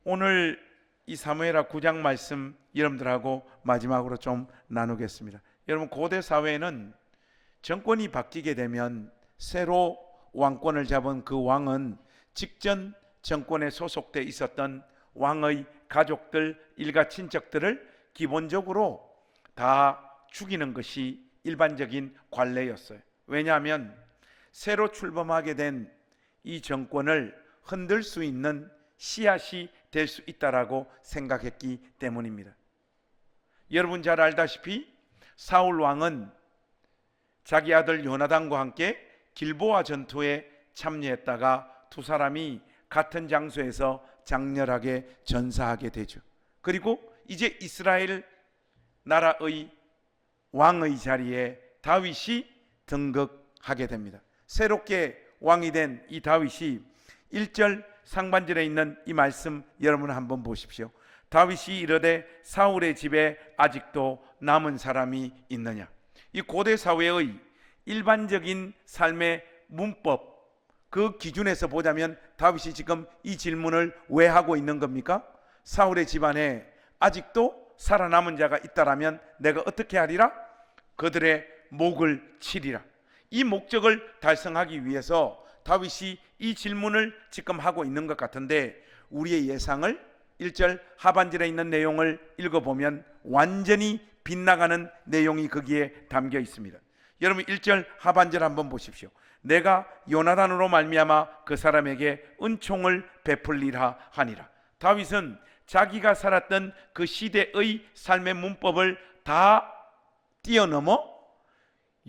오늘 이 사무엘하 9장 말씀 여러분들하고 마지막으로 좀 나누겠습니다. 여러분, 고대 사회에는 정권이 바뀌게 되면 새로 왕권을 잡은 그 왕은 직전 정권에 소속돼 있었던 왕의 가족들, 일가 친척들을 기본적으로 다 죽이는 것이 일반적인 관례였어요. 왜냐하면 새로 출범하게 된 이 정권을 흔들 수 있는 씨앗이 될 수 있다라고 생각했기 때문입니다. 여러분 잘 알다시피 사울 왕은 자기 아들 요나단과 함께 길보아 전투에 참여했다가 두 사람이 같은 장소에서 장렬하게 전사하게 되죠. 그리고 이제 이스라엘 나라의 왕의 자리에 다윗이 등극하게 됩니다. 새롭게 왕이 된 이 다윗이 1절 상반절에 있는 이 말씀 여러분 한번 보십시오. 다윗이 이르되 사울의 집에 아직도 남은 사람이 있느냐. 이 고대 사회의 일반적인 삶의 문법, 그 기준에서 보자면 다윗이 지금 이 질문을 왜 하고 있는 겁니까? 사울의 집안에 아직도 살아남은 자가 있다라면 내가 어떻게 하리라? 그들의 목을 치리라. 이 목적을 달성하기 위해서 다윗이 이 질문을 지금 하고 있는 것 같은데, 우리의 예상을 1절 하반절에 있는 내용을 읽어보면 완전히 빗나가는 내용이 거기에 담겨 있습니다. 여러분 1절 하반절 한번 보십시오. 내가 요나단으로 말미암아 그 사람에게 은총을 베풀리라 하니라. 다윗은 자기가 살았던 그 시대의 삶의 문법을 다 뛰어넘어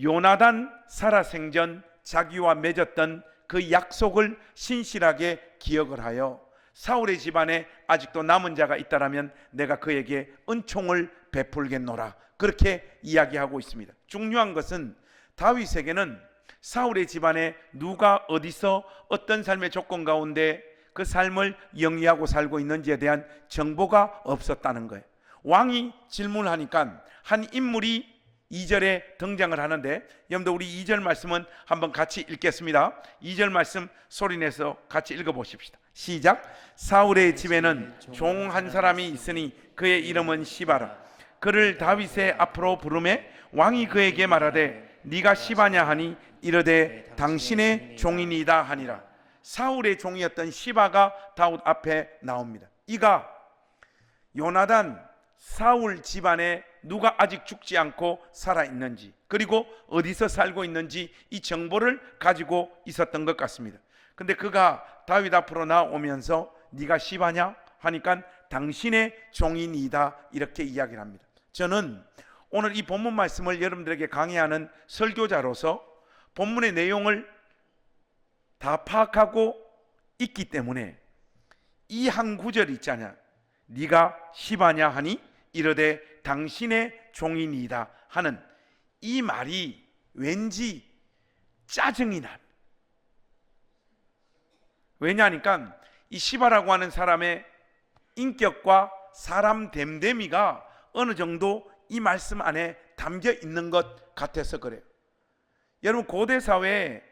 요나단 살아생전 자기와 맺었던 그 약속을 신실하게 기억을 하여 사울의 집안에 아직도 남은 자가 있다라면 내가 그에게 은총을 베풀겠노라, 그렇게 이야기하고 있습니다. 중요한 것은 다윗에게는 사울의 집안에 누가 어디서 어떤 삶의 조건 가운데 그 삶을 영위하고 살고 있는지에 대한 정보가 없었다는 거예요. 왕이 질문하니까 한 인물이 2절에 등장을 하는데, 여러분들 우리 2절 말씀은 한번 같이 읽겠습니다. 2절 말씀 소리내서 같이 읽어보십시다. 시작. 사울의 집에는 종 한 사람이 있으니 그의 이름은 시바라. 그를 다윗의 앞으로 부르매 왕이 그에게 말하되 네가 시바냐 하니 이르되 당신의 종이니이다 하니라. 사울의 종이었던 시바가 다윗 앞에 나옵니다. 이가 요나단 사울 집안에 누가 아직 죽지 않고 살아있는지, 그리고 어디서 살고 있는지 이 정보를 가지고 있었던 것 같습니다. 근데 그가 다윗 앞으로 나오면서 네가 시바냐 하니까 당신의 종이니이다, 이렇게 이야기를 합니다. 저는 오늘 이 본문 말씀을 여러분들에게 강의하는 설교자로서 본문의 내용을 다 파악하고 있기 때문에 이 한 구절 있잖아요. 네가 시바냐 하니 이르되 당신의 종이니이다 하는 이 말이 왠지 짜증이 납니다. 왜냐하니까 이 시바라고 하는 사람의 인격과 사람 됨됨이가 어느 정도 이 말씀 안에 담겨 있는 것 같아서 그래요. 여러분, 고대 사회에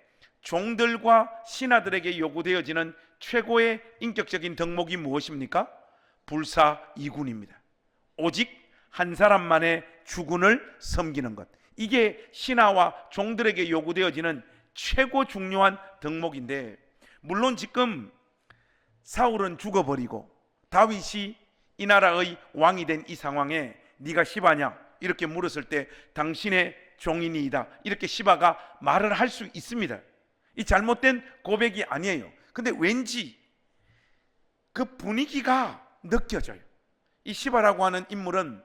종들과 신하들에게 요구되어지는 최고의 인격적인 덕목이 무엇입니까? 불사이군입니다. 오직 한 사람만의 주군을 섬기는 것, 이게 신하와 종들에게 요구되어지는 최고 중요한 덕목인데, 물론 지금 사울은 죽어버리고 다윗이 이 나라의 왕이 된 이 상황에 네가 시바냐 이렇게 물었을 때 당신의 종이니이다 이렇게 시바가 말을 할 수 있습니다. 이 잘못된 고백이 아니에요. 근데 왠지 그 분위기가 느껴져요. 이 시바라고 하는 인물은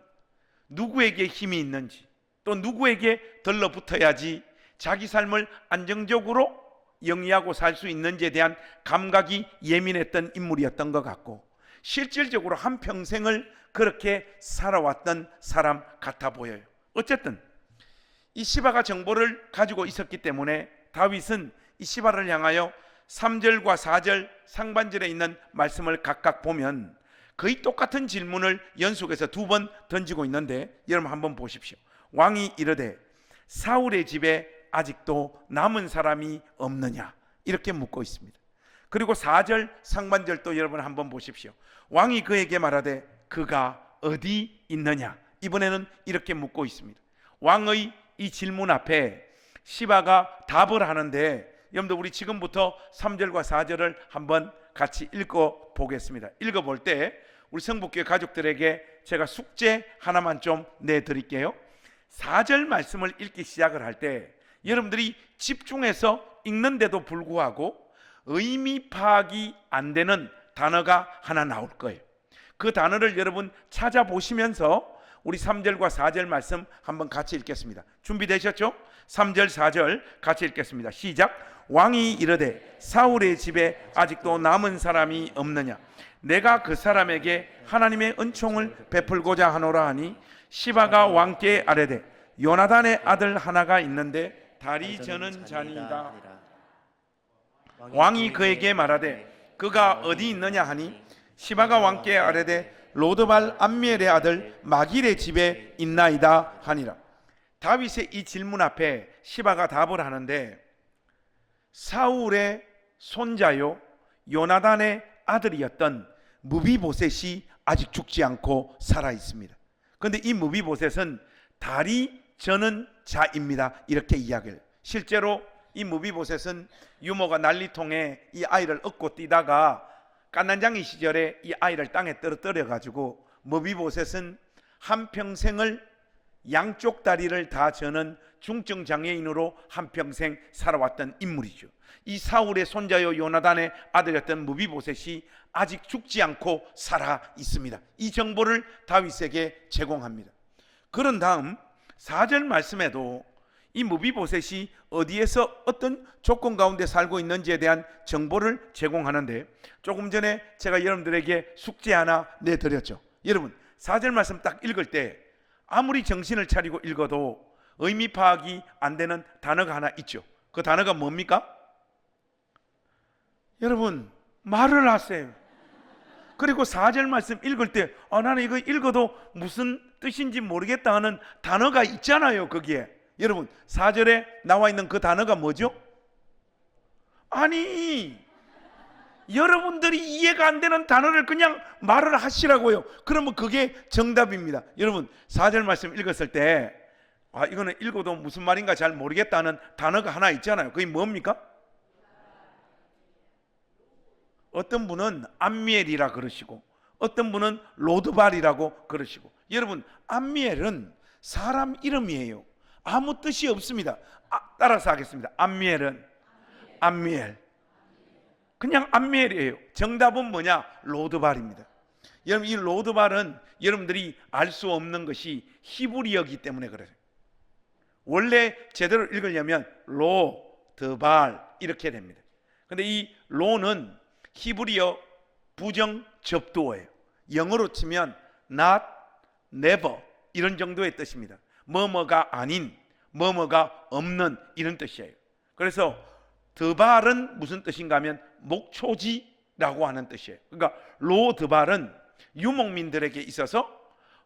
누구에게 힘이 있는지, 또 누구에게 들러붙어야지 자기 삶을 안정적으로 영위하고 살 수 있는지에 대한 감각이 예민했던 인물이었던 것 같고, 실질적으로 한평생을 그렇게 살아왔던 사람 같아 보여요. 어쨌든 이 시바가 정보를 가지고 있었기 때문에 다윗은 이 시바를 향하여 3절과 4절 상반절에 있는 말씀을 각각 보면 거의 똑같은 질문을 연속해서 2번 던지고 있는데, 여러분 한번 보십시오. 왕이 이르되 사울의 집에 아직도 남은 사람이 없느냐 이렇게 묻고 있습니다. 그리고 4절 상반절도 여러분 한번 보십시오. 왕이 그에게 말하되 그가 어디 있느냐. 이번에는 이렇게 묻고 있습니다. 왕의 이 질문 앞에 시바가 답을 하는데, 여러분들 우리 지금부터 3절과 4절을 한번 같이 읽어 보겠습니다. 읽어 볼 때 우리 성북교회 가족들에게 제가 숙제 하나만 좀 내드릴게요. 4절 말씀을 읽기 시작을 할 때 여러분들이 집중해서 읽는데도 불구하고 의미 파악이 안 되는 단어가 하나 나올 거예요. 그 단어를 여러분 찾아보시면서 우리 3절과 4절 말씀 한번 같이 읽겠습니다. 준비되셨죠? 3절 4절 같이 읽겠습니다. 시작. 왕이 이르되 사울의 집에 아직도 남은 사람이 없느냐. 내가 그 사람에게 하나님의 은총을 베풀고자 하노라 하니 시바가 왕께 아뢰되 요나단의 아들 하나가 있는데 다리 저는 자니이다. 왕이 그에게 말하되 그가 어디 있느냐 하니 시바가 왕께 아뢰되 로드발 암미엘의 아들 마길의 집에 있나이다 하니라. 다윗의 이 질문 앞에 시바가 답을 하는데, 사울의 손자요 요나단의 아들이었던 무비보셋이 아직 죽지 않고 살아 있습니다. 그런데 이 무비보셋은 다리 저는 자입니다. 이렇게 이야기를. 실제로 이 무비보셋은 유모가 난리통에 이 아이를 업고 뛰다가 깐난장이 시절에 이 아이를 땅에 떨어뜨려 가지고 무비보셋은 한평생을 양쪽 다리를 다 저는 중증 장애인으로 한평생 살아왔던 인물이죠. 이 사울의 손자요 요나단의 아들이었던 무비보셋이 아직 죽지 않고 살아 있습니다. 이 정보를 다윗에게 제공합니다. 그런 다음 4절 말씀에도 이 무비보셋이 어디에서 어떤 조건 가운데 살고 있는지에 대한 정보를 제공하는데, 조금 전에 제가 여러분들에게 숙제 하나 내드렸죠. 여러분 4절 말씀 딱 읽을 때 아무리 정신을 차리고 읽어도 의미 파악이 안 되는 단어가 하나 있죠. 그 단어가 뭡니까? 여러분 말을 하세요. 그리고 4절 말씀 읽을 때 나는 이거 읽어도 무슨 뜻인지 모르겠다 하는 단어가 있잖아요. 거기에 여러분 4절에 나와 있는 그 단어가 뭐죠? 아니, 여러분들이 이해가 안 되는 단어를 그냥 말을 하시라고요. 그러면 그게 정답입니다. 여러분 4절 말씀 읽었을 때 이거는 읽어도 무슨 말인가 잘 모르겠다는 단어가 하나 있잖아요. 그게 뭡니까? 어떤 분은 암미엘이라 그러시고 어떤 분은 로드발이라고 그러시고, 여러분 암미엘은 사람 이름이에요. 아무 뜻이 없습니다. 따라서 하겠습니다. 암미엘은 암미엘, 그냥 암미엘이에요. 정답은 뭐냐? 로드발입니다. 여러분 이 로드발은 여러분들이 알 수 없는 것이 히브리어이기 때문에 그래요. 원래 제대로 읽으려면 로드발 이렇게 됩니다. 근데 이 로는 히브리어 부정 접두어예요. 영어로 치면 not, never 이런 정도의 뜻입니다. 뭐뭐가 아닌, 뭐뭐가 없는 이런 뜻이에요. 그래서 드발은 무슨 뜻인가 하면 목초지라고 하는 뜻이에요. 그러니까 로드발은 유목민들에게 있어서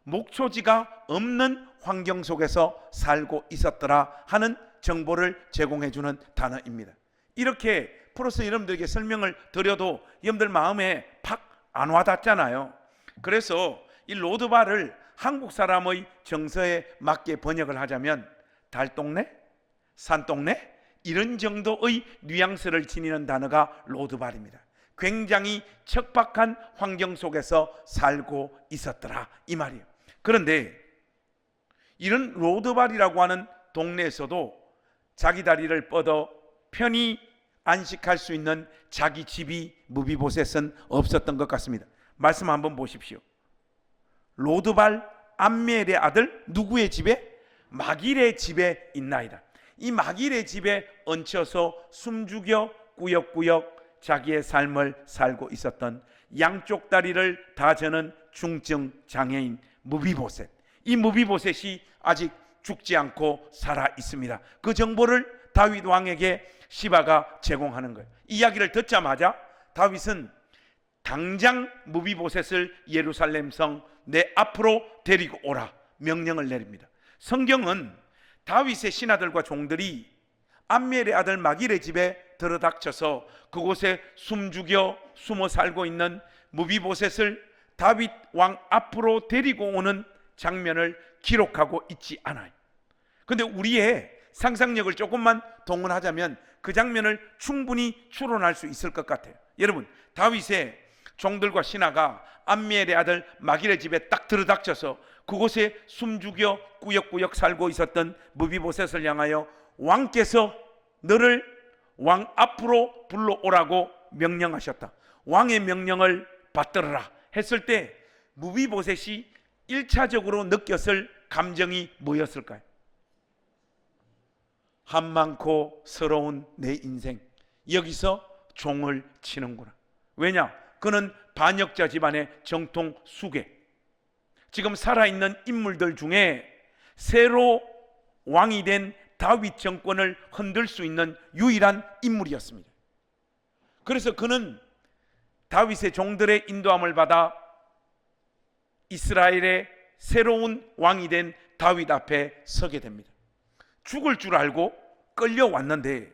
목초지가 없는 환경 속에서 살고 있었더라 하는 정보를 제공해주는 단어입니다. 이렇게 풀어서 여러분들에게 설명을 드려도 여러분들 마음에 팍 안 와닿잖아요. 그래서 이 로드발을 한국 사람의 정서에 맞게 번역을 하자면 달동네, 산동네 이런 정도의 뉘앙스를 지니는 단어가 로드발입니다. 굉장히 척박한 환경 속에서 살고 있었더라 이 말이에요. 그런데 이런 로드발이라고 하는 동네에서도 자기 다리를 뻗어 편히 안식할 수 있는 자기 집이 무비보셋은 없었던 것 같습니다. 말씀 한번 보십시오. 로드발 암미엘의 아들 누구의 집에? 마길의 집에 있나이다. 이 마길의 집에 얹혀서 숨죽여 꾸역꾸역 자기의 삶을 살고 있었던 양쪽 다리를 다 저는 중증 장애인 무비보셋. 이 무비보셋이 아직 죽지 않고 살아 있습니다. 그 정보를 다윗 왕에게 시바가 제공하는 거예요. 이 이야기를 듣자마자 다윗은 당장 무비보셋을 예루살렘 성 내 앞으로 데리고 오라 명령을 내립니다. 성경은 다윗의 신하들과 종들이 암미엘의 아들 마길의 집에 들어닥쳐서 그곳에 숨죽여 숨어 살고 있는 무비보셋을 다윗 왕 앞으로 데리고 오는 장면을 기록하고 있지 않아요. 근데 우리의 상상력을 조금만 동원하자면 그 장면을 충분히 추론할 수 있을 것 같아요. 여러분, 다윗의 종들과 신하가 암미엘의 아들 마길의 집에 딱 들어닥쳐서 그곳에 숨죽여 꾸역꾸역 살고 있었던 무비보셋을 향하여 왕께서 너를 왕 앞으로 불러오라고 명령하셨다. 왕의 명령을 받들어라 했을 때 무비보셋이 1차적으로 느꼈을 감정이 뭐였을까요? 한많고 서러운 내 인생, 여기서 종을 치는구나. 왜냐? 그는 반역자 집안의 정통 수계, 지금 살아있는 인물들 중에 새로 왕이 된 다윗 정권을 흔들 수 있는 유일한 인물이었습니다. 그래서 그는 다윗의 종들의 인도함을 받아 이스라엘의 새로운 왕이 된 다윗 앞에 서게 됩니다. 죽을 줄 알고 끌려왔는데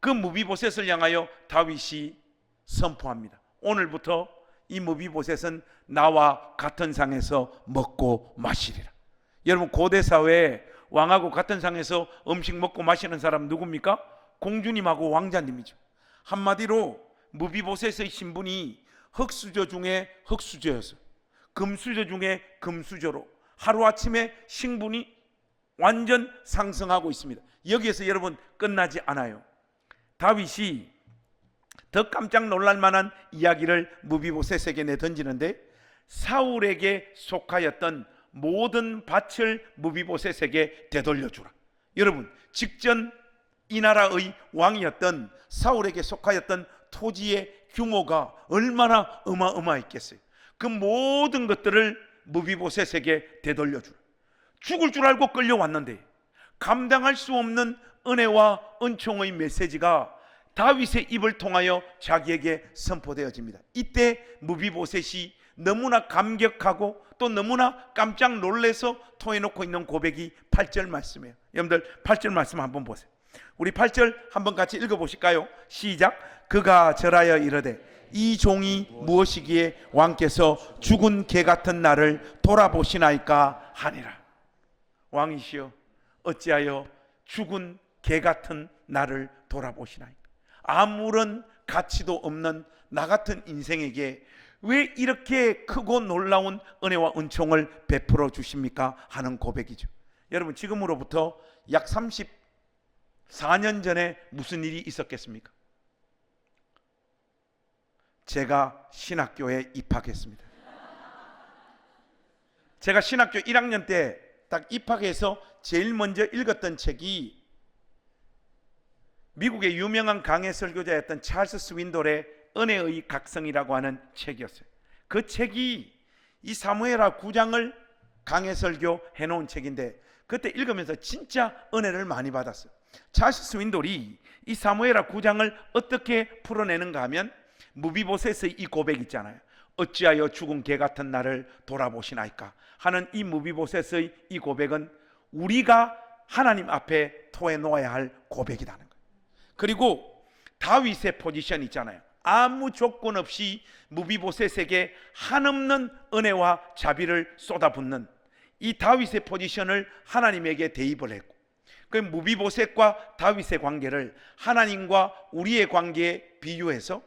그 무비보셋을 향하여 다윗이 선포합니다. 오늘부터 이 무비보셋은 나와 같은 상에서 먹고 마시리라. 여러분, 고대 사회에 왕하고 같은 상에서 음식 먹고 마시는 사람 누굽니까? 공주님하고 왕자님이죠. 한마디로 무비보셋의 신분이 흙수저 중에 흙수저였어요. 금수저 중에 금수저로 하루아침에 신분이 완전 상승하고 있습니다. 여기에서 여러분 끝나지 않아요. 다윗이 더 깜짝 놀랄 만한 이야기를 무비보셋에게 내던지는데 사울에게 속하였던 모든 밭을 무비보셋에게 되돌려주라. 여러분, 직전 이 나라의 왕이었던 사울에게 속하였던 토지의 규모가 얼마나 어마어마했겠어요. 그 모든 것들을 무비보셋에게 되돌려주라. 죽을 줄 알고 끌려왔는데 감당할 수 없는 은혜와 은총의 메시지가 다윗의 입을 통하여 자기에게 선포되어집니다. 이때 무비보셋이 너무나 감격하고 또 너무나 깜짝 놀래서 토해놓고 있는 고백이 8절 말씀이에요. 여러분들 8절 말씀 한번 보세요. 우리 8절 한번 같이 읽어보실까요? 시작. 그가 절하여 이르되 이 종이 무엇이기에 왕께서 죽은 개 같은 나를 돌아보시나이까 하니라. 왕이시여, 어찌하여 죽은 개 같은 나를 돌아보시나이까. 아무런 가치도 없는 나 같은 인생에게 왜 이렇게 크고 놀라운 은혜와 은총을 베풀어 주십니까? 하는 고백이죠. 여러분, 지금으로부터 약 34년 전에 무슨 일이 있었겠습니까? 제가 신학교에 입학했습니다. 제가 신학교 1학년 때 딱 입학해서 제일 먼저 읽었던 책이 미국의 유명한 강해 설교자였던 찰스 스윈돌의 은혜의 각성이라고 하는 책이었어요. 그 책이 이 사무엘하 9장을 강해 설교해 놓은 책인데 그때 읽으면서 진짜 은혜를 많이 받았어요. 찰스 스윈돌이 이 사무엘하 9장을 어떻게 풀어내는가 하면 무비보셋의 이 고백 있잖아요. 어찌하여 죽은 개 같은 나를 돌아보시나이까 하는 이 무비보셋의 이 고백은 우리가 하나님 앞에 토해놓아야 할 고백이라는 거예요. 그리고 다윗의 포지션 있잖아요. 아무 조건 없이 무비보셋에게 한없는 은혜와 자비를 쏟아붓는 이 다윗의 포지션을 하나님에게 대입을 했고, 그 무비보셋과 다윗의 관계를 하나님과 우리의 관계에 비유해서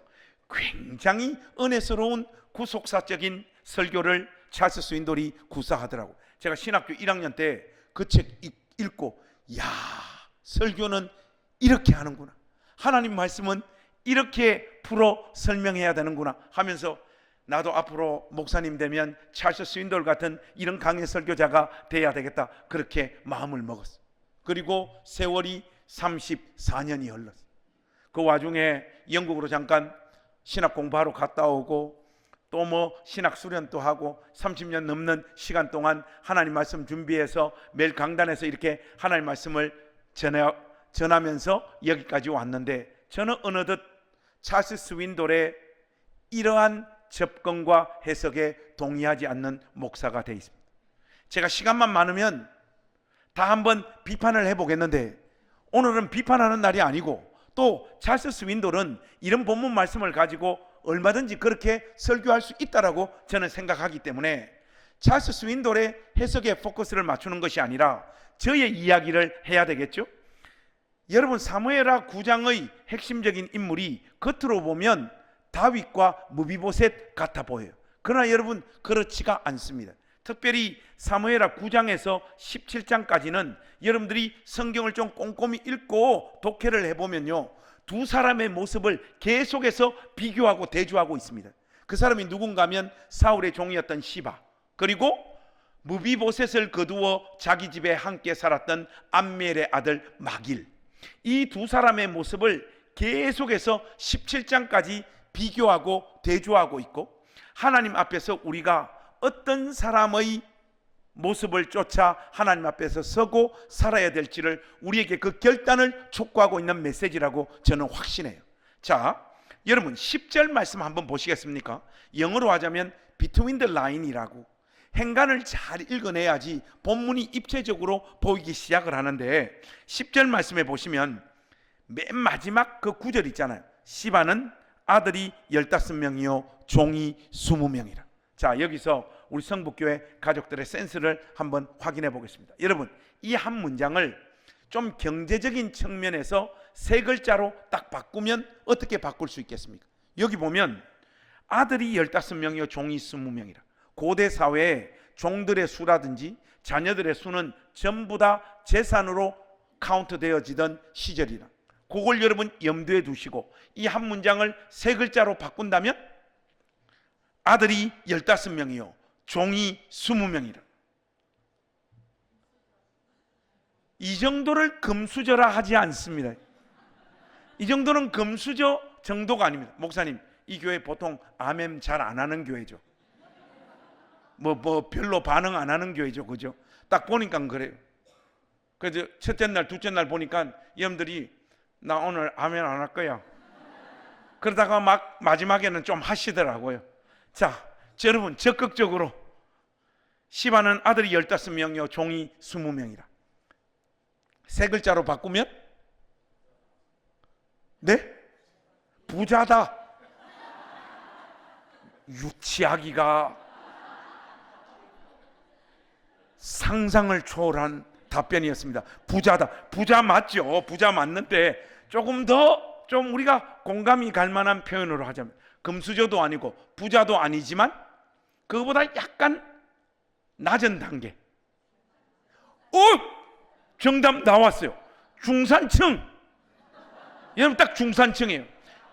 굉장히 은혜스러운 구속사적인 설교를 찰스 스윈돌이 구사하더라고. 제가 신학교 1학년 때 그 책 읽고, 야, 설교는 이렇게 하는구나, 하나님 말씀은 이렇게 풀어 설명해야 되는구나 하면서 나도 앞으로 목사님 되면 찰스 스윈돌 같은 이런 강해 설교자가 돼야 되겠다, 그렇게 마음을 먹었어. 그리고 세월이 34년이 흘렀어. 그 와중에 영국으로 잠깐 신학 공부하러 갔다 오고 또 뭐 신학 수련도 하고 30년 넘는 시간 동안 하나님 말씀 준비해서 매일 강단에서 이렇게 하나님 말씀을 전하면서 여기까지 왔는데, 저는 어느덧 찰스 스윈돌의 이러한 접근과 해석에 동의하지 않는 목사가 되어 있습니다. 제가 시간만 많으면 다 한번 비판을 해보겠는데 오늘은 비판하는 날이 아니고 또 찰스 스윈돌은 이런 본문 말씀을 가지고 얼마든지 그렇게 설교할 수 있다라고 저는 생각하기 때문에 찰스 스윈돌의 해석에 포커스를 맞추는 것이 아니라 저의 이야기를 해야 되겠죠. 여러분, 사무엘하 9장의 핵심적인 인물이 겉으로 보면 다윗과 무비보셋 같아 보여요. 그러나 여러분, 그렇지가 않습니다. 특별히 사무엘하 9장에서 17장까지는 여러분들이 성경을 좀 꼼꼼히 읽고 독해를 해보면요, 두 사람의 모습을 계속해서 비교하고 대조하고 있습니다. 그 사람이 누군가 하면 사울의 종이었던 시바, 그리고 무비보셋을 거두어 자기 집에 함께 살았던 암멜의 아들 마길, 이 두 사람의 모습을 계속해서 17장까지 비교하고 대조하고 있고, 하나님 앞에서 우리가 어떤 사람의 모습을 쫓아 하나님 앞에서 서고 살아야 될지를 우리에게 그 결단을 촉구하고 있는 메시지라고 저는 확신해요. 자, 여러분 10절 말씀 한번 보시겠습니까? 영어로 하자면 between the line이라고, 행간을 잘 읽어내야지 본문이 입체적으로 보이기 시작을 하는데, 10절 말씀에 보시면 맨 마지막 그 구절 있잖아요. 시바는 아들이 15명이요 종이 20명이라. 자, 여기서 우리 성북교회 가족들의 센스를 한번 확인해 보겠습니다. 여러분, 이 한 문장을 좀 경제적인 측면에서 세 글자로 딱 바꾸면 어떻게 바꿀 수 있겠습니까? 여기 보면 아들이 15명이요 종이 20명이라. 고대 사회에 종들의 수라든지 자녀들의 수는 전부 다 재산으로 카운트 되어지던 시절이라. 그걸 여러분 염두에 두시고 이 한 문장을 세 글자로 바꾼다면 아들이 15명이요 종이 20명이라. 이 정도를 금수저라 하지 않습니다. 이 정도는 금수저 정도가 아닙니다. 목사님, 이 교회 보통 아멘 잘 안 하는 교회죠. 뭐 별로 반응 안 하는 교회죠, 그죠? 딱 보니까 그래요. 그래서 첫째 날, 둘째 날 보니까 여러분들이 나 오늘 아멘 안 할 거야, 그러다가 막 마지막에는 좀 하시더라고요. 자, 여러분 적극적으로 시바는 아들이 15명이요 종이 20명이라. 세 글자로 바꾸면 네? 부자다. 유치하기가 상상을 초월한 답변이었습니다. 부자다. 부자 맞죠? 부자 맞는데 조금 더 좀 우리가 공감이 갈 만한 표현으로 하자면 금수저도 아니고 부자도 아니지만 그거보다 약간 낮은 단계. 정답 나왔어요. 중산층. 여러분 딱 중산층이에요.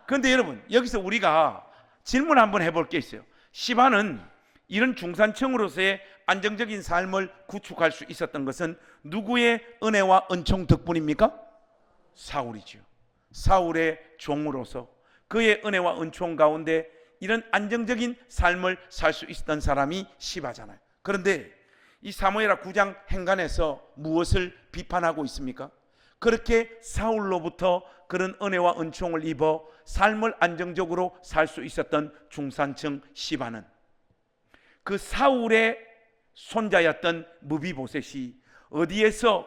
그런데 여러분 여기서 우리가 질문 한번 해볼 게 있어요. 시바는 이런 중산층으로서의 안정적인 삶을 구축할 수 있었던 것은 누구의 은혜와 은총 덕분입니까? 사울이죠. 사울의 종으로서 그의 은혜와 은총 가운데 이런 안정적인 삶을 살 수 있었던 사람이 시바잖아요. 그런데 이 사무엘하 9장 행간에서 무엇을 비판하고 있습니까? 그렇게 사울로부터 그런 은혜와 은총을 입어 삶을 안정적으로 살 수 있었던 중산층 시바는 그 사울의 손자였던 무비보셋이 어디에서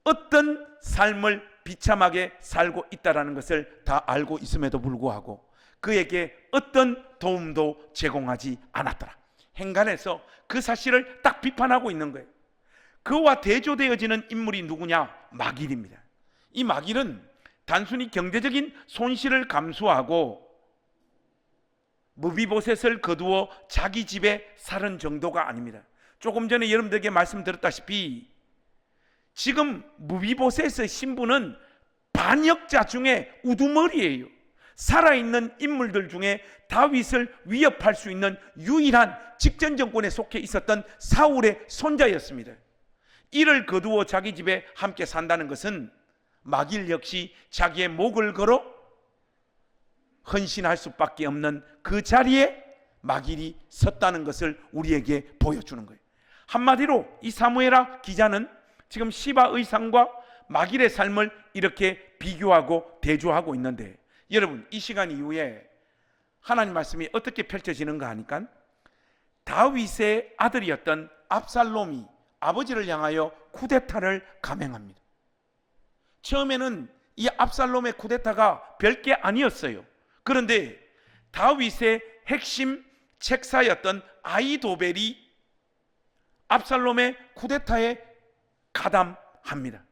어떤 삶을 비참하게 살고 있다는 것을 다 알고 있음에도 불구하고 그에게 어떤 도움도 제공하지 않았더라. 행간에서 그 사실을 딱 비판하고 있는 거예요. 그와 대조되어지는 인물이 누구냐? 마길입니다. 이 마길은 단순히 경제적인 손실을 감수하고 무비보셋을 거두어 자기 집에 살은 정도가 아닙니다. 조금 전에 여러분들에게 말씀드렸다시피 지금 무비보셋의 신분은 반역자 중에 우두머리예요. 살아있는 인물들 중에 다윗을 위협할 수 있는 유일한 직전 정권에 속해 있었던 사울의 손자였습니다. 이를 거두어 자기 집에 함께 산다는 것은 마길 역시 자기의 목을 걸어 헌신할 수밖에 없는 그 자리에 마길이 섰다는 것을 우리에게 보여주는 거예요. 한마디로 이 사무엘하 기자는 지금 시바의 삶과 마길의 삶을 이렇게 비교하고 대조하고 있는데, 여러분 이 시간 이후에 하나님 말씀이 어떻게 펼쳐지는가 하니까 다윗의 아들이었던 압살롬이 아버지를 향하여 쿠데타를 감행합니다. 처음에는 이 압살롬의 쿠데타가 별게 아니었어요. 그런데 다윗의 핵심 책사였던 아히도벨이 압살롬의 쿠데타에 가담합니다.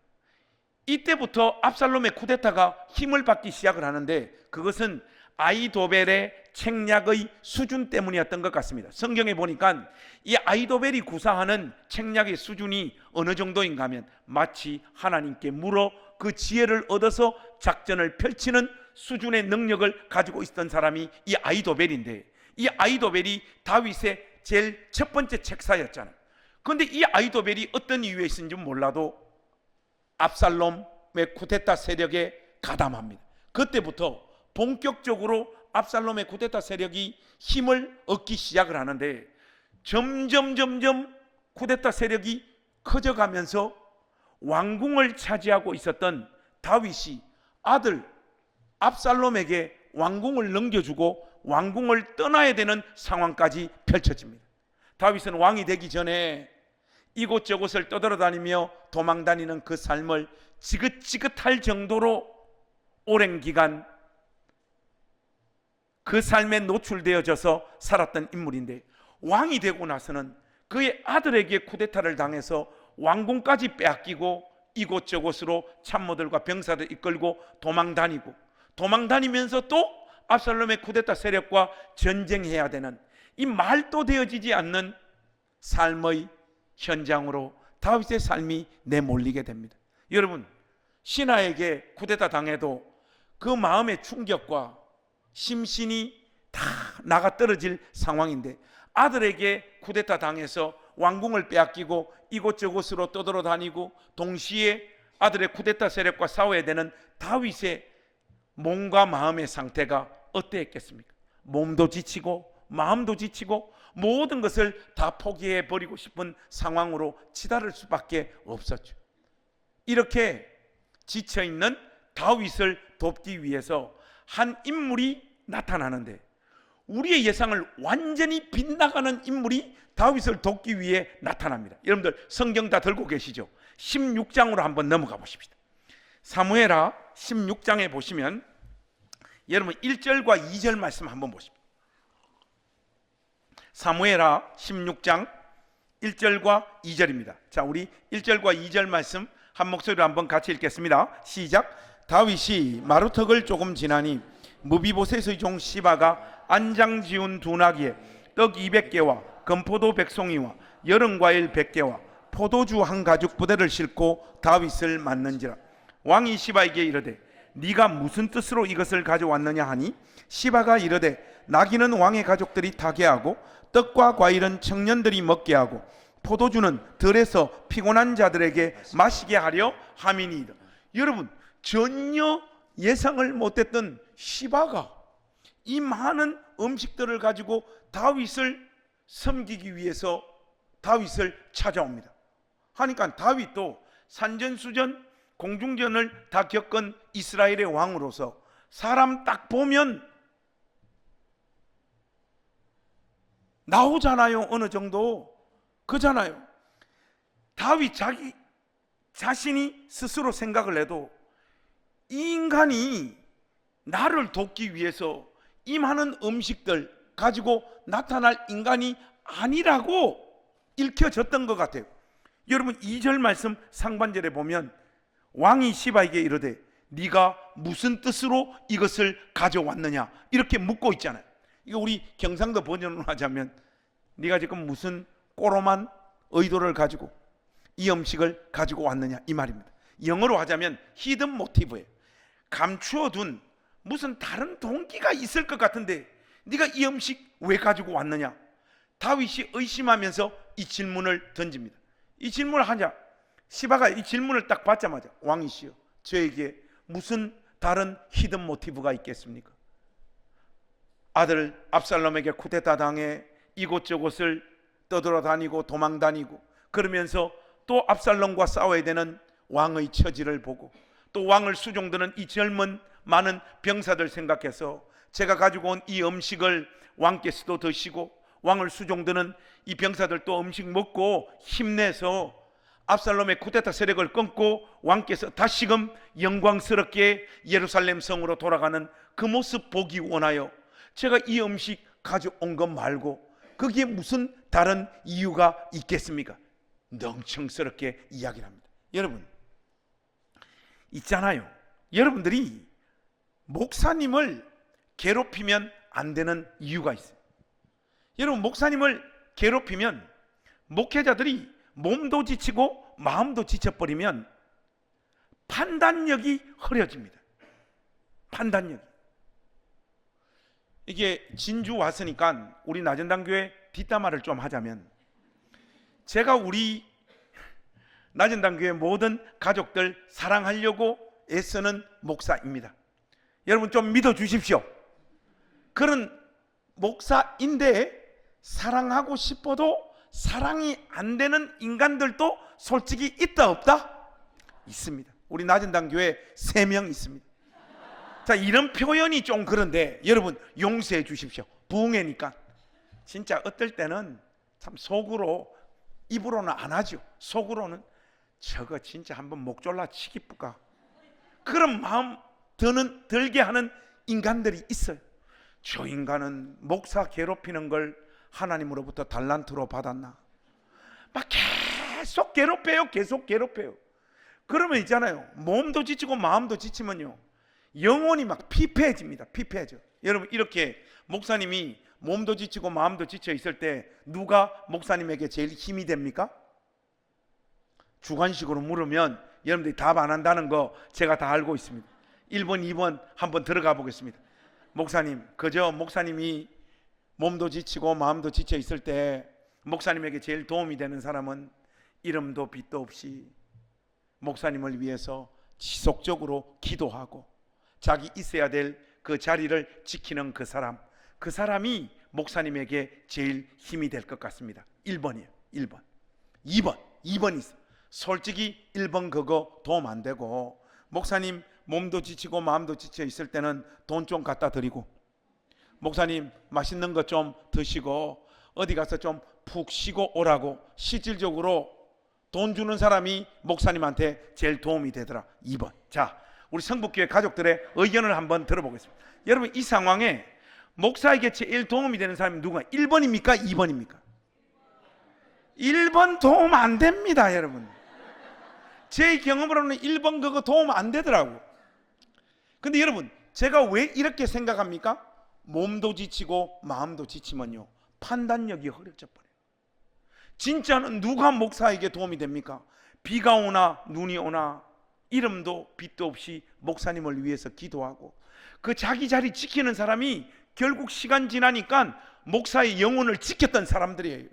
이때부터 압살롬의 쿠데타가 힘을 받기 시작을 하는데, 그것은 아히도벨의 책략의 수준 때문이었던 것 같습니다. 성경에 보니까 이 아히도벨이 구사하는 책략의 수준이 어느 정도인가 하면 마치 하나님께 물어 그 지혜를 얻어서 작전을 펼치는 수준의 능력을 가지고 있었던 사람이 이 아히도벨인데, 이 아히도벨이 다윗의 제일 첫 번째 책사였잖아요. 그런데 이 아히도벨이 어떤 이유에 있는지 몰라도 압살롬의 쿠데타 세력에 가담합니다. 그때부터 본격적으로 압살롬의 쿠데타 세력이 힘을 얻기 시작을 하는데, 점점 쿠데타 세력이 커져가면서 왕궁을 차지하고 있었던 다윗이 아들 압살롬에게 왕궁을 넘겨주고 왕궁을 떠나야 되는 상황까지 펼쳐집니다. 다윗은 왕이 되기 전에 이곳저곳을 떠돌아다니며 도망다니는 그 삶을 지긋지긋할 정도로 오랜 기간 그 삶에 노출되어져서 살았던 인물인데, 왕이 되고 나서는 그의 아들에게 쿠데타를 당해서 왕궁까지 빼앗기고 이곳저곳으로 참모들과 병사들 이끌고 도망다니면서 또 압살롬의 쿠데타 세력과 전쟁해야 되는 이 말도 되어지지 않는 삶의 현장으로 다윗의 삶이 내몰리게 됩니다. 여러분, 신하에게 쿠데타 당해도 그 마음의 충격과 심신이 다 나가 떨어질 상황인데, 아들에게 쿠데타 당해서 왕궁을 빼앗기고 이곳저곳으로 떠돌아다니고 동시에 아들의 쿠데타 세력과 싸워야 되는 다윗의 몸과 마음의 상태가 어땠겠습니까? 몸도 지치고 마음도 지치고 모든 것을 다 포기해 버리고 싶은 상황으로 치달을 수밖에 없었죠. 이렇게 지쳐있는 다윗을 돕기 위해서 한 인물이 나타나는데, 우리의 예상을 완전히 빗나가는 인물이 다윗을 돕기 위해 나타납니다. 여러분들 성경 다 들고 계시죠? 16장으로 한번 넘어가 보십시다. 사무엘하 16장에 보시면 여러분 1절과 2절 말씀 한번 보십시다. 사무엘하 16장 1절과 2절입니다. 자, 우리 1절과 2절 말씀 한 목소리로 한번 같이 읽겠습니다. 시작. 다윗이 마루턱을 조금 지나니 무비보셋의 종 시바가 안장 지운 두나기에 떡 200개와 건포도 100송이와 여름과일 100개와 포도주 한 가죽 부대를 싣고 다윗을 맞는지라. 왕이 시바에게 이르되 네가 무슨 뜻으로 이것을 가져왔느냐 하니, 시바가 이르되 나귀는 왕의 가족들이 타게 하고 떡과 과일은 청년들이 먹게 하고 포도주는 들에서 피곤한 자들에게 마시게 하려 함이니이다. 여러분, 전혀 예상을 못했던 시바가 이 많은 음식들을 가지고 다윗을 섬기기 위해서 다윗을 찾아옵니다. 하니까 다윗도 산전수전 공중전을 다 겪은 이스라엘의 왕으로서 사람 딱 보면 나오잖아요. 어느 정도 그잖아요. 다윗 자신이 스스로 생각을 해도 이 인간이 나를 돕기 위해서 이 많은 음식들 가지고 나타날 인간이 아니라고 읽혀졌던 것 같아요. 여러분 2절 말씀 상반절에 보면 왕이 시바에게 이르되 네가 무슨 뜻으로 이것을 가져왔느냐 이렇게 묻고 있잖아요. 이거 우리 경상도 버전으로 하자면 네가 지금 무슨 꼬로만 의도를 가지고 이 음식을 가지고 왔느냐 이 말입니다. 영어로 하자면 히든 모티브예요. 감추어둔 무슨 다른 동기가 있을 것 같은데 네가 이 음식 왜 가지고 왔느냐. 다윗이 의심하면서 이 질문을 던집니다. 이 질문을 하자 시바가 이 질문을 딱 받자마자 왕이시여 저에게 무슨 다른 히든 모티브가 있겠습니까? 아들 압살롬에게 쿠데타 당해 이곳저곳을 떠돌아다니고 도망다니고 그러면서 또 압살롬과 싸워야 되는 왕의 처지를 보고 또 왕을 수종드는 이 젊은 많은 병사들 생각해서 제가 가지고 온 이 음식을 왕께서도 드시고 왕을 수종드는 이 병사들 또 음식 먹고 힘내서 압살롬의 쿠데타 세력을 끊고 왕께서 다시금 영광스럽게 예루살렘 성으로 돌아가는 그 모습 보기 원하여 제가 이 음식 가져온 것 말고 거기에 무슨 다른 이유가 있겠습니까? 능청스럽게 이야기를 합니다. 여러분 있잖아요, 여러분들이 목사님을 괴롭히면 안 되는 이유가 있어요. 여러분 목사님을 괴롭히면 목회자들이 몸도 지치고 마음도 지쳐버리면 판단력이 흐려집니다. 판단력이. 이게 진주 왔으니까 우리 나전당교회 뒷담화를 좀 하자면, 제가 우리 나전당교회 모든 가족들 사랑하려고 애쓰는 목사입니다. 여러분 좀 믿어주십시오. 그런 목사인데 사랑하고 싶어도 사랑이 안 되는 인간들도 솔직히 있다 없다? 있습니다. 우리 나전당교회 3명 있습니다. 자, 이런 표현이 좀 그런데 여러분 용서해 주십시오. 부흥회니까 진짜 어떨 때는 참 속으로, 입으로는 안 하죠. 속으로는 저거 진짜 한번 목 졸라 치기쁘까, 그런 마음 들게 하는 인간들이 있어요. 저 인간은 목사 괴롭히는 걸 하나님으로부터 달란트로 받았나, 막 계속 괴롭혀요. 계속 괴롭혀요. 그러면 있잖아요, 몸도 지치고 마음도 지치면요 영혼이 막 피폐해집니다. 피폐해져. 여러분 이렇게 목사님이 몸도 지치고 마음도 지쳐 있을 때 누가 목사님에게 제일 힘이 됩니까? 주관식으로 물으면 여러분들이 답 안 한다는 거 제가 다 알고 있습니다. 1번 2번 한번 들어가 보겠습니다. 목사님, 그저 목사님이 몸도 지치고 마음도 지쳐 있을 때 목사님에게 제일 도움이 되는 사람은 이름도 빛도 없이 목사님을 위해서 지속적으로 기도하고 자기 있어야 될 그 자리를 지키는 그 사람이 목사님에게 제일 힘이 될 것 같습니다. 1번이에요. 1번. 2번 있어. 솔직히 1번 그거 도움 안 되고, 목사님 몸도 지치고 마음도 지쳐 있을 때는 돈 좀 갖다 드리고, 목사님 맛있는 거 좀 드시고 어디 가서 좀 푹 쉬고 오라고 실질적으로 돈 주는 사람이 목사님한테 제일 도움이 되더라. 2번. 자, 우리 성북교회 가족들의 의견을 한번 들어보겠습니다. 여러분 이 상황에 목사에게 제일 도움이 되는 사람이 누구야? 1번입니까? 2번입니까? 1번 도움 안 됩니다. 여러분 제 경험으로는 1번 그거 도움 안 되더라고. 근데 여러분 제가 왜 이렇게 생각합니까? 몸도 지치고 마음도 지치면요 판단력이 흐려져 버려요. 진짜는 누가 목사에게 도움이 됩니까? 비가 오나 눈이 오나 이름도 빛도 없이 목사님을 위해서 기도하고 그 자기 자리 지키는 사람이 결국 시간 지나니까 목사의 영혼을 지켰던 사람들이에요.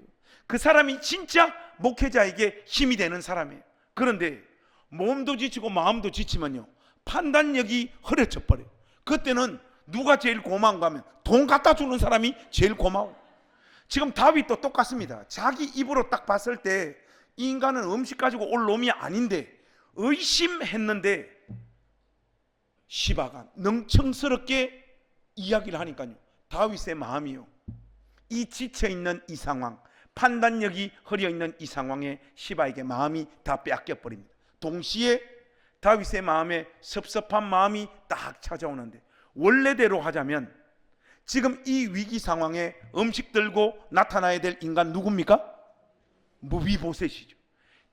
그 사람이 진짜 목회자에게 힘이 되는 사람이에요. 그런데 몸도 지치고 마음도 지치면요 판단력이 흐려져 버려요. 그때는 누가 제일 고마운가 하면 돈 갖다 주는 사람이 제일 고마워. 지금 다윗도 똑같습니다. 자기 입으로 딱 봤을 때 이 인간은 음식 가지고 올 놈이 아닌데 의심했는데 시바가 능청스럽게 이야기를 하니까요 다윗의 마음이요 이 지쳐있는 이 상황, 판단력이 흐려있는 이 상황에 시바에게 마음이 다 빼앗겨버립니다. 동시에 다윗의 마음에 섭섭한 마음이 딱 찾아오는데, 원래대로 하자면 지금 이 위기 상황에 음식 들고 나타나야 될 인간 누굽니까? 무비보셋이죠.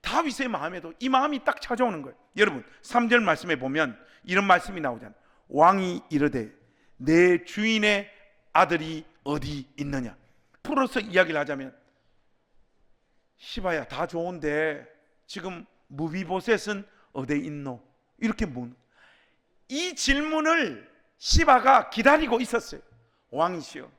다윗의 마음에도 이 마음이 딱 찾아오는 거예요. 여러분 3절 말씀에 보면 이런 말씀이 나오잖아요. 왕이 이르되 내 주인의 아들이 어디 있느냐. 풀어서 이야기를 하자면 시바야 다 좋은데 지금 무비보셋은 어디 있노? 이렇게 묻는, 이 질문을 시바가 기다리고 있었어요. 왕이시여,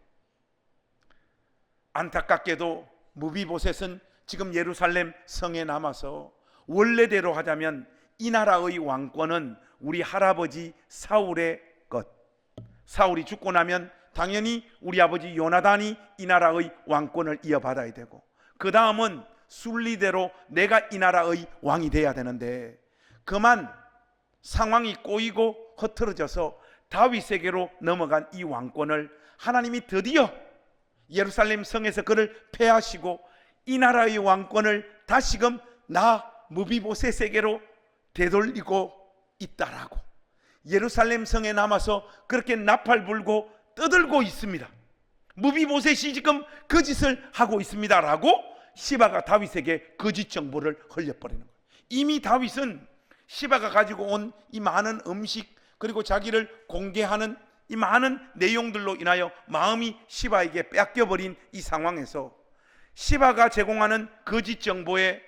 안타깝게도 무비보셋은 지금 예루살렘 성에 남아서 원래대로 하자면 이 나라의 왕권은 우리 할아버지 사울의 것. 사울이 죽고 나면 당연히 우리 아버지 요나단이 이 나라의 왕권을 이어받아야 되고, 그 다음은 순리대로 내가 이 나라의 왕이 돼야 되는데, 그만 상황이 꼬이고 흐트러져서 다윗에게로 넘어간 이 왕권을 하나님이 드디어 예루살렘 성에서 그를 폐하시고 이 나라의 왕권을 다시금 나 무비보셋에게로 되돌리고 있다라고 예루살렘 성에 남아서 그렇게 나팔 불고 떠들고 있습니다. 무비보셋이 지금 거짓을 하고 있습니다라고 시바가 다윗에게 거짓 정보를 흘려버리는 거예요. 이미 다윗은 시바가 가지고 온 이 많은 음식 그리고 자기를 공개하는 이 많은 내용들로 인하여 마음이 시바에게 뺏겨버린 이 상황에서 시바가 제공하는 거짓 정보에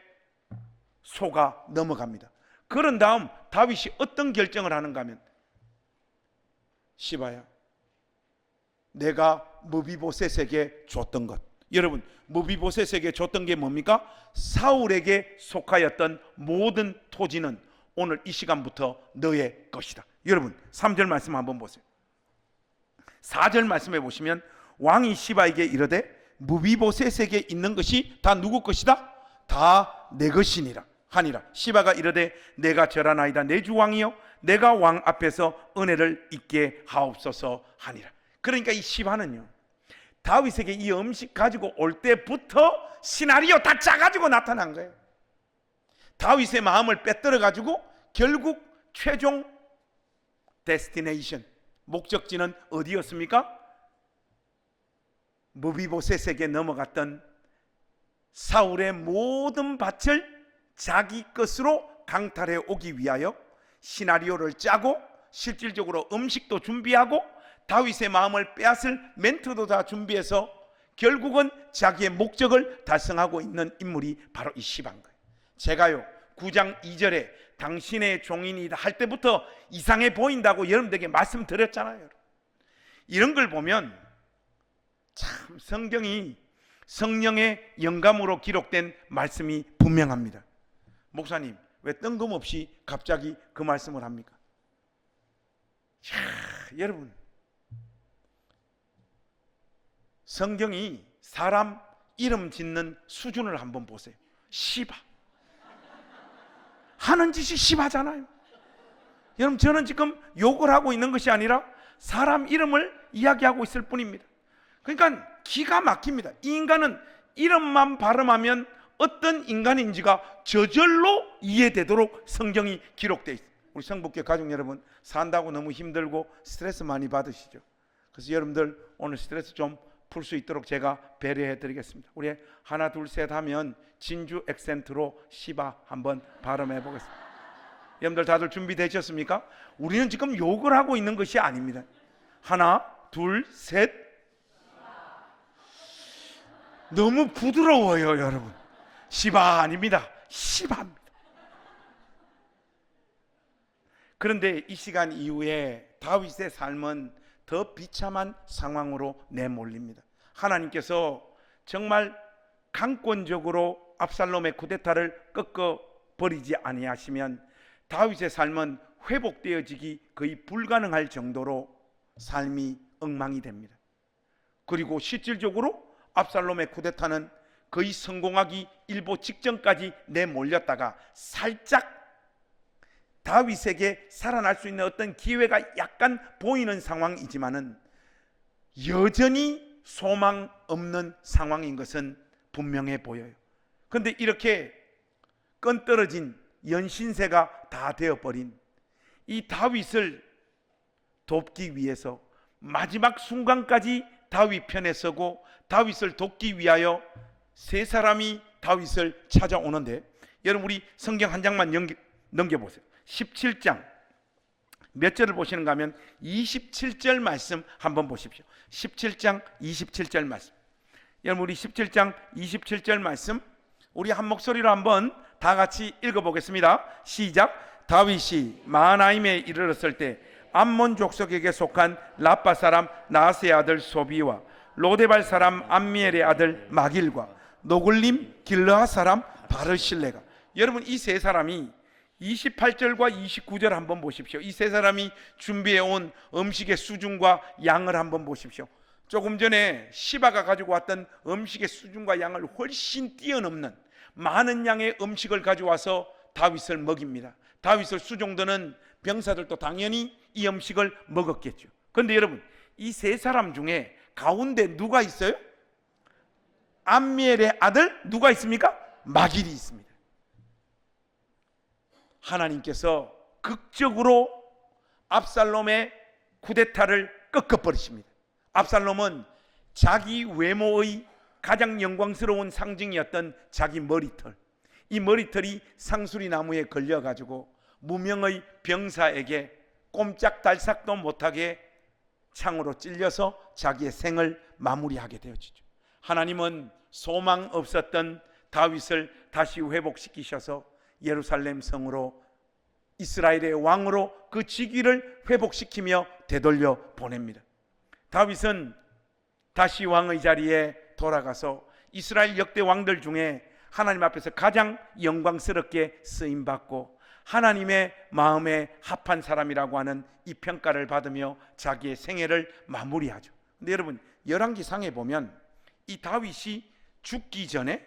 속아 넘어갑니다. 그런 다음 다윗이 어떤 결정을 하는가 하면, 시바야, 내가 무비보셋에게 줬던 것, 여러분 무비보셋에게 줬던 게 뭡니까? 사울에게 속하였던 모든 토지는 오늘 이 시간부터 너의 것이다. 여러분 3절 말씀 한번 보세요. 4절 말씀해 보시면 왕이 시바에게 이르되 무비보셋에게 있는 것이 다 누구 것이다? 다 내 것이니라 하니라. 시바가 이르되 내가 절하나이다 내 주 왕이여 내가 왕 앞에서 은혜를 잊게 하옵소서 하니라. 그러니까 이 시바는요, 다윗에게 이 음식 가지고 올 때부터 시나리오 다 짜가지고 나타난 거예요. 다윗의 마음을 빼들어 가지고 결국 최종 데스티네이션, 목적지는 어디였습니까? 무비보셋에게 넘어갔던 사울의 모든 밭을 자기 것으로 강탈해 오기 위하여 시나리오를 짜고 실질적으로 음식도 준비하고 다윗의 마음을 빼앗을 멘트도 다 준비해서 결국은 자기의 목적을 달성하고 있는 인물이 바로 이 시바인 거예요. 제가요 9장 2절에 당신의 종인이다 할 때부터 이상해 보인다고 여러분들에게 말씀드렸잖아요. 이런 걸 보면 참 성경이 성령의 영감으로 기록된 말씀이 분명합니다. 목사님, 왜 뜬금없이 갑자기 그 말씀을 합니까? 자, 여러분, 성경이 사람 이름 짓는 수준을 한번 보세요. 시바, 하는 짓이 시바잖아요. 여러분, 저는 지금 욕을 하고 있는 것이 아니라 사람 이름을 이야기하고 있을 뿐입니다. 그러니까 기가 막힙니다. 이 인간은 이름만 발음하면 어떤 인간인지가 저절로 이해되도록 성경이 기록되어 있어요. 우리 성북교 가족 여러분, 산다고 너무 힘들고 스트레스 많이 받으시죠? 그래서 여러분들 오늘 스트레스 좀 풀 수 있도록 제가 배려해 드리겠습니다. 우리 하나 둘 셋 하면 진주 액센트로 시바 한번 발음해 보겠습니다. 여러분들 다들 준비되셨습니까? 우리는 지금 욕을 하고 있는 것이 아닙니다. 하나 둘 셋. 너무 부드러워요 여러분. 시바 아닙니다. 시바입니다. 그런데 이 시간 이후에 다윗의 삶은 더 비참한 상황으로 내몰립니다. 하나님께서 정말 강권적으로 압살롬의 쿠데타를 꺾어버리지 아니하시면 다윗의 삶은 회복되어지기 거의 불가능할 정도로 삶이 엉망이 됩니다. 그리고 실질적으로 압살롬의 쿠데타는 거의 성공하기 일보 직전까지 내몰렸다가 살짝 다윗에게 살아날 수 있는 어떤 기회가 약간 보이는 상황이지만은 여전히 소망 없는 상황인 것은 분명해 보여요. 그런데 이렇게 끈떨어진 연신세가 다 되어버린 이 다윗을 돕기 위해서 마지막 순간까지 다윗 편에 서고 다윗을 돕기 위하여 세 사람이 다윗을 찾아오는데, 여러분 우리 성경 한 장만 넘겨보세요. 17장 몇 절을 보시는가 하면 27절 말씀 한번 보십시오. 17장 27절 말씀. 여러분 우리 17장 27절 말씀 우리 한 목소리로 한번 다 같이 읽어보겠습니다. 시작. 다윗이 마하나임에 이르렀을 때 암몬 족속에게 속한 라빠 사람 나하스의 아들 소비와 로데발 사람 암미엘의 아들 마길과 노글림 길르아 사람 바르실레가, 여러분 이 세 사람이 28절과 29절 한번 보십시오. 이 세 사람이 준비해온 음식의 수준과 양을 한번 보십시오. 조금 전에 시바가 가지고 왔던 음식의 수준과 양을 훨씬 뛰어넘는 많은 양의 음식을 가져와서 다윗을 먹입니다. 다윗을 수종드는 병사들도 당연히 이 음식을 먹었겠죠. 그런데 여러분 이 세 사람 중에 가운데 누가 있어요? 암미엘의 아들 누가 있습니까? 마길이 있습니다. 하나님께서 극적으로 압살롬의 쿠데타를 꺾어버리십니다. 압살롬은 자기 외모의 가장 영광스러운 상징이었던 자기 머리털, 이 머리털이 상수리 나무에 걸려가지고 무명의 병사에게 꼼짝달싹도 못하게 창으로 찔려서 자기의 생을 마무리하게 되어지죠. 하나님은 소망 없었던 다윗을 다시 회복시키셔서 예루살렘 성으로 이스라엘의 왕으로 그 직위를 회복시키며 되돌려 보냅니다. 다윗은 다시 왕의 자리에 돌아가서 이스라엘 역대 왕들 중에 하나님 앞에서 가장 영광스럽게 쓰임받고 하나님의 마음에 합한 사람이라고 하는 이 평가를 받으며 자기의 생애를 마무리하죠. 근데 여러분, 열왕기상에 보면 이 다윗이 죽기 전에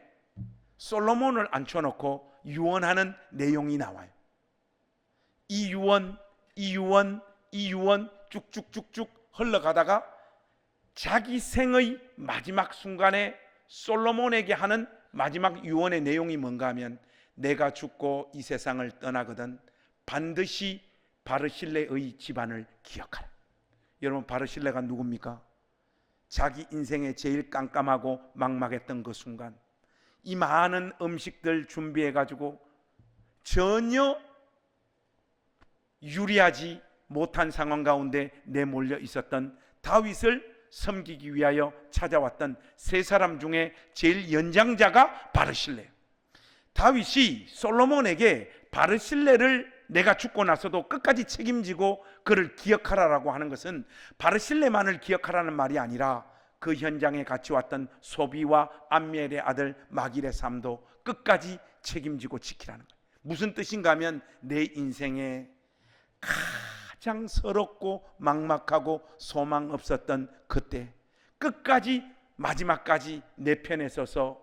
솔로몬을 앉혀놓고 유언하는 내용이 나와요. 이 유언 쭉쭉쭉쭉 흘러가다가 자기 생의 마지막 순간에 솔로몬에게 하는 마지막 유언의 내용이 뭔가 하면, 내가 죽고 이 세상을 떠나거든 반드시 바르실레의 집안을 기억하라. 여러분, 바르실레가 누굽니까? 자기 인생에 제일 깜깜하고 막막했던 그 순간, 이 많은 음식들 준비해 가지고 전혀 유리하지 못한 상황 가운데 내몰려 있었던 다윗을 섬기기 위하여 찾아왔던 세 사람 중에 제일 연장자가 바르실레예요. 다윗이 솔로몬에게 바르실레를 내가 죽고 나서도 끝까지 책임지고 그를 기억하라라고 하는 것은 바르실레만을 기억하라는 말이 아니라 그 현장에 같이 왔던 소비와 암멜의 아들 마길의 삶도 끝까지 책임지고 지키라는 거예요. 무슨 뜻인가 하면 내 인생에 가장 서럽고 막막하고 소망 없었던 그때 끝까지 마지막까지 내 편에 서서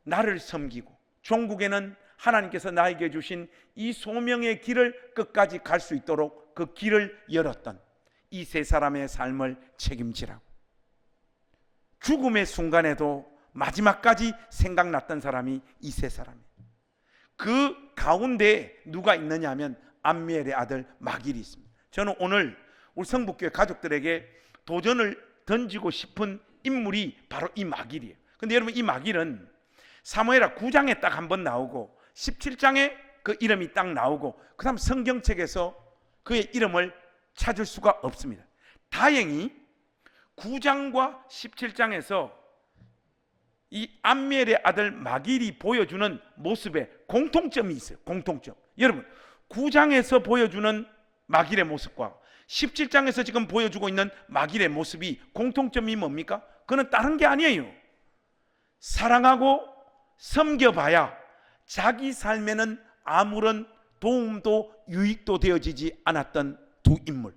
나를 섬기고 종국에는 하나님께서 나에게 주신 이 소명의 길을 끝까지 갈 수 있도록 그 길을 열었던 이 세 사람의 삶을 책임지라고. 죽음의 순간에도 마지막까지 생각났던 사람이 이 세 사람이에요. 그 가운데 누가 있느냐 하면 암미엘의 아들 마길이 있습니다. 저는 오늘 우리 성북교회 가족들에게 도전을 던지고 싶은 인물이 바로 이 마길이에요. 근데 여러분, 이 마길은 사무엘하 9장에 딱 한 번 나오고 17장에 그 이름이 딱 나오고 그 다음 성경책에서 그의 이름을 찾을 수가 없습니다. 다행히 9장과 17장에서 이 암미엘의 아들 마길이 보여주는 모습에 공통점이 있어요. 공통점. 여러분, 9장에서 보여주는 마길의 모습과 17장에서 지금 보여주고 있는 마길의 모습이 공통점이 뭡니까? 그는 다른 게 아니에요. 사랑하고 섬겨봐야 자기 삶에는 아무런 도움도 유익도 되어지지 않았던 두 인물,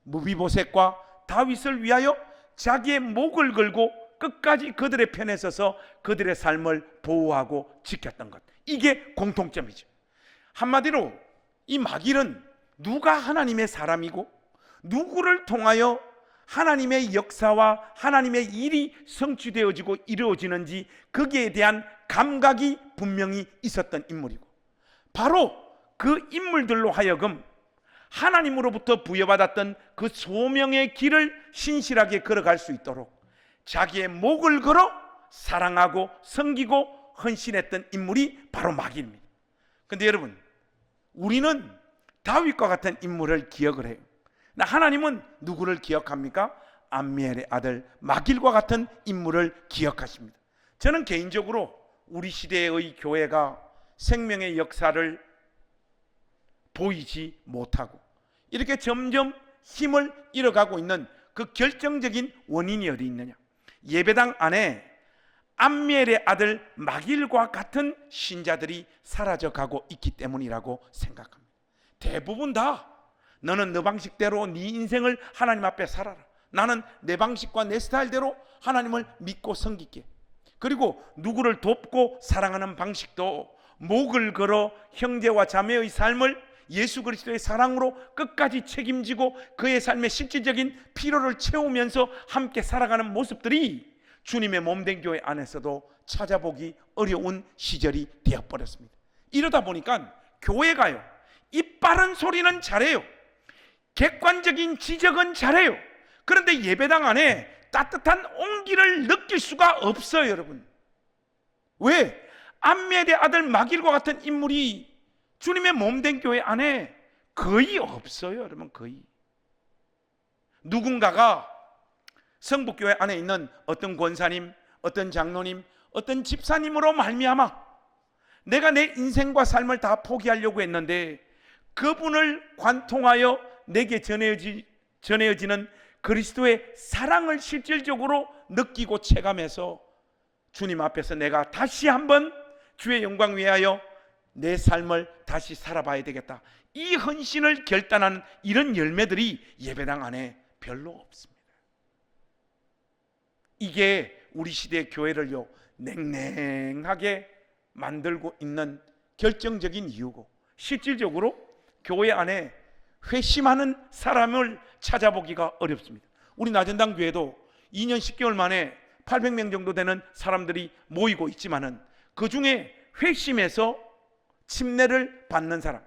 무비보셋과 다윗을 위하여 자기의 목을 걸고 끝까지 그들의 편에 서서 그들의 삶을 보호하고 지켰던 것, 이게 공통점이죠. 한마디로 이 마길은 누가 하나님의 사람이고 누구를 통하여 하나님의 역사와 하나님의 일이 성취되어지고 이루어지는지 거기에 대한 감각이 분명히 있었던 인물이고, 바로 그 인물들로 하여금 하나님으로부터 부여받았던 그 소명의 길을 신실하게 걸어갈 수 있도록 자기의 목을 걸어 사랑하고 섬기고 헌신했던 인물이 바로 마길입니다. 그런데 여러분, 우리는 다윗과 같은 인물을 기억을 해요. 하나님은 누구를 기억합니까? 암미엘의 아들 마길과 같은 인물을 기억하십니다. 저는 개인적으로 우리 시대의 교회가 생명의 역사를 보이지 못하고 이렇게 점점 힘을 잃어가고 있는 그 결정적인 원인이 어디 있느냐? 예배당 안에 암미엘의 아들 마길과 같은 신자들이 사라져가고 있기 때문이라고 생각합니다. 대부분 다 너는 너 방식대로 네 인생을 하나님 앞에 살아라, 나는 내 방식과 내 스타일대로 하나님을 믿고 섬길게. 그리고 누구를 돕고 사랑하는 방식도 목을 걸어 형제와 자매의 삶을 예수 그리스도의 사랑으로 끝까지 책임지고 그의 삶의 실질적인 필요를 채우면서 함께 살아가는 모습들이 주님의 몸된 교회 안에서도 찾아보기 어려운 시절이 되어버렸습니다. 이러다 보니까 교회가요, 입 바른 소리는 잘해요. 객관적인 지적은 잘해요. 그런데 예배당 안에 따뜻한 온기를 느낄 수가 없어요, 여러분. 왜? 암멜의 아들 마길과 같은 인물이 주님의 몸된 교회 안에 거의 없어요, 여러분. 거의. 누군가가 성북교회 안에 있는 어떤 권사님, 어떤 장로님, 어떤 집사님으로 말미암아 내가 내 인생과 삶을 다 포기하려고 했는데 그분을 관통하여 내게 전해지는 그리스도의 사랑을 실질적으로 느끼고 체감해서 주님 앞에서 내가 다시 한번 주의 영광 위하여 내 삶을 다시 살아봐야 되겠다, 이 헌신을 결단하는 이런 열매들이 예배당 안에 별로 없습니다. 이게 우리 시대의 교회를요 냉랭하게 만들고 있는 결정적인 이유고, 실질적으로 교회 안에 회심하는 사람을 찾아보기가 어렵습니다. 우리 나전당 교회도 2년 10개월 만에 800명 정도 되는 사람들이 모이고 있지만은 그 중에 회심해서 침례를 받는 사람,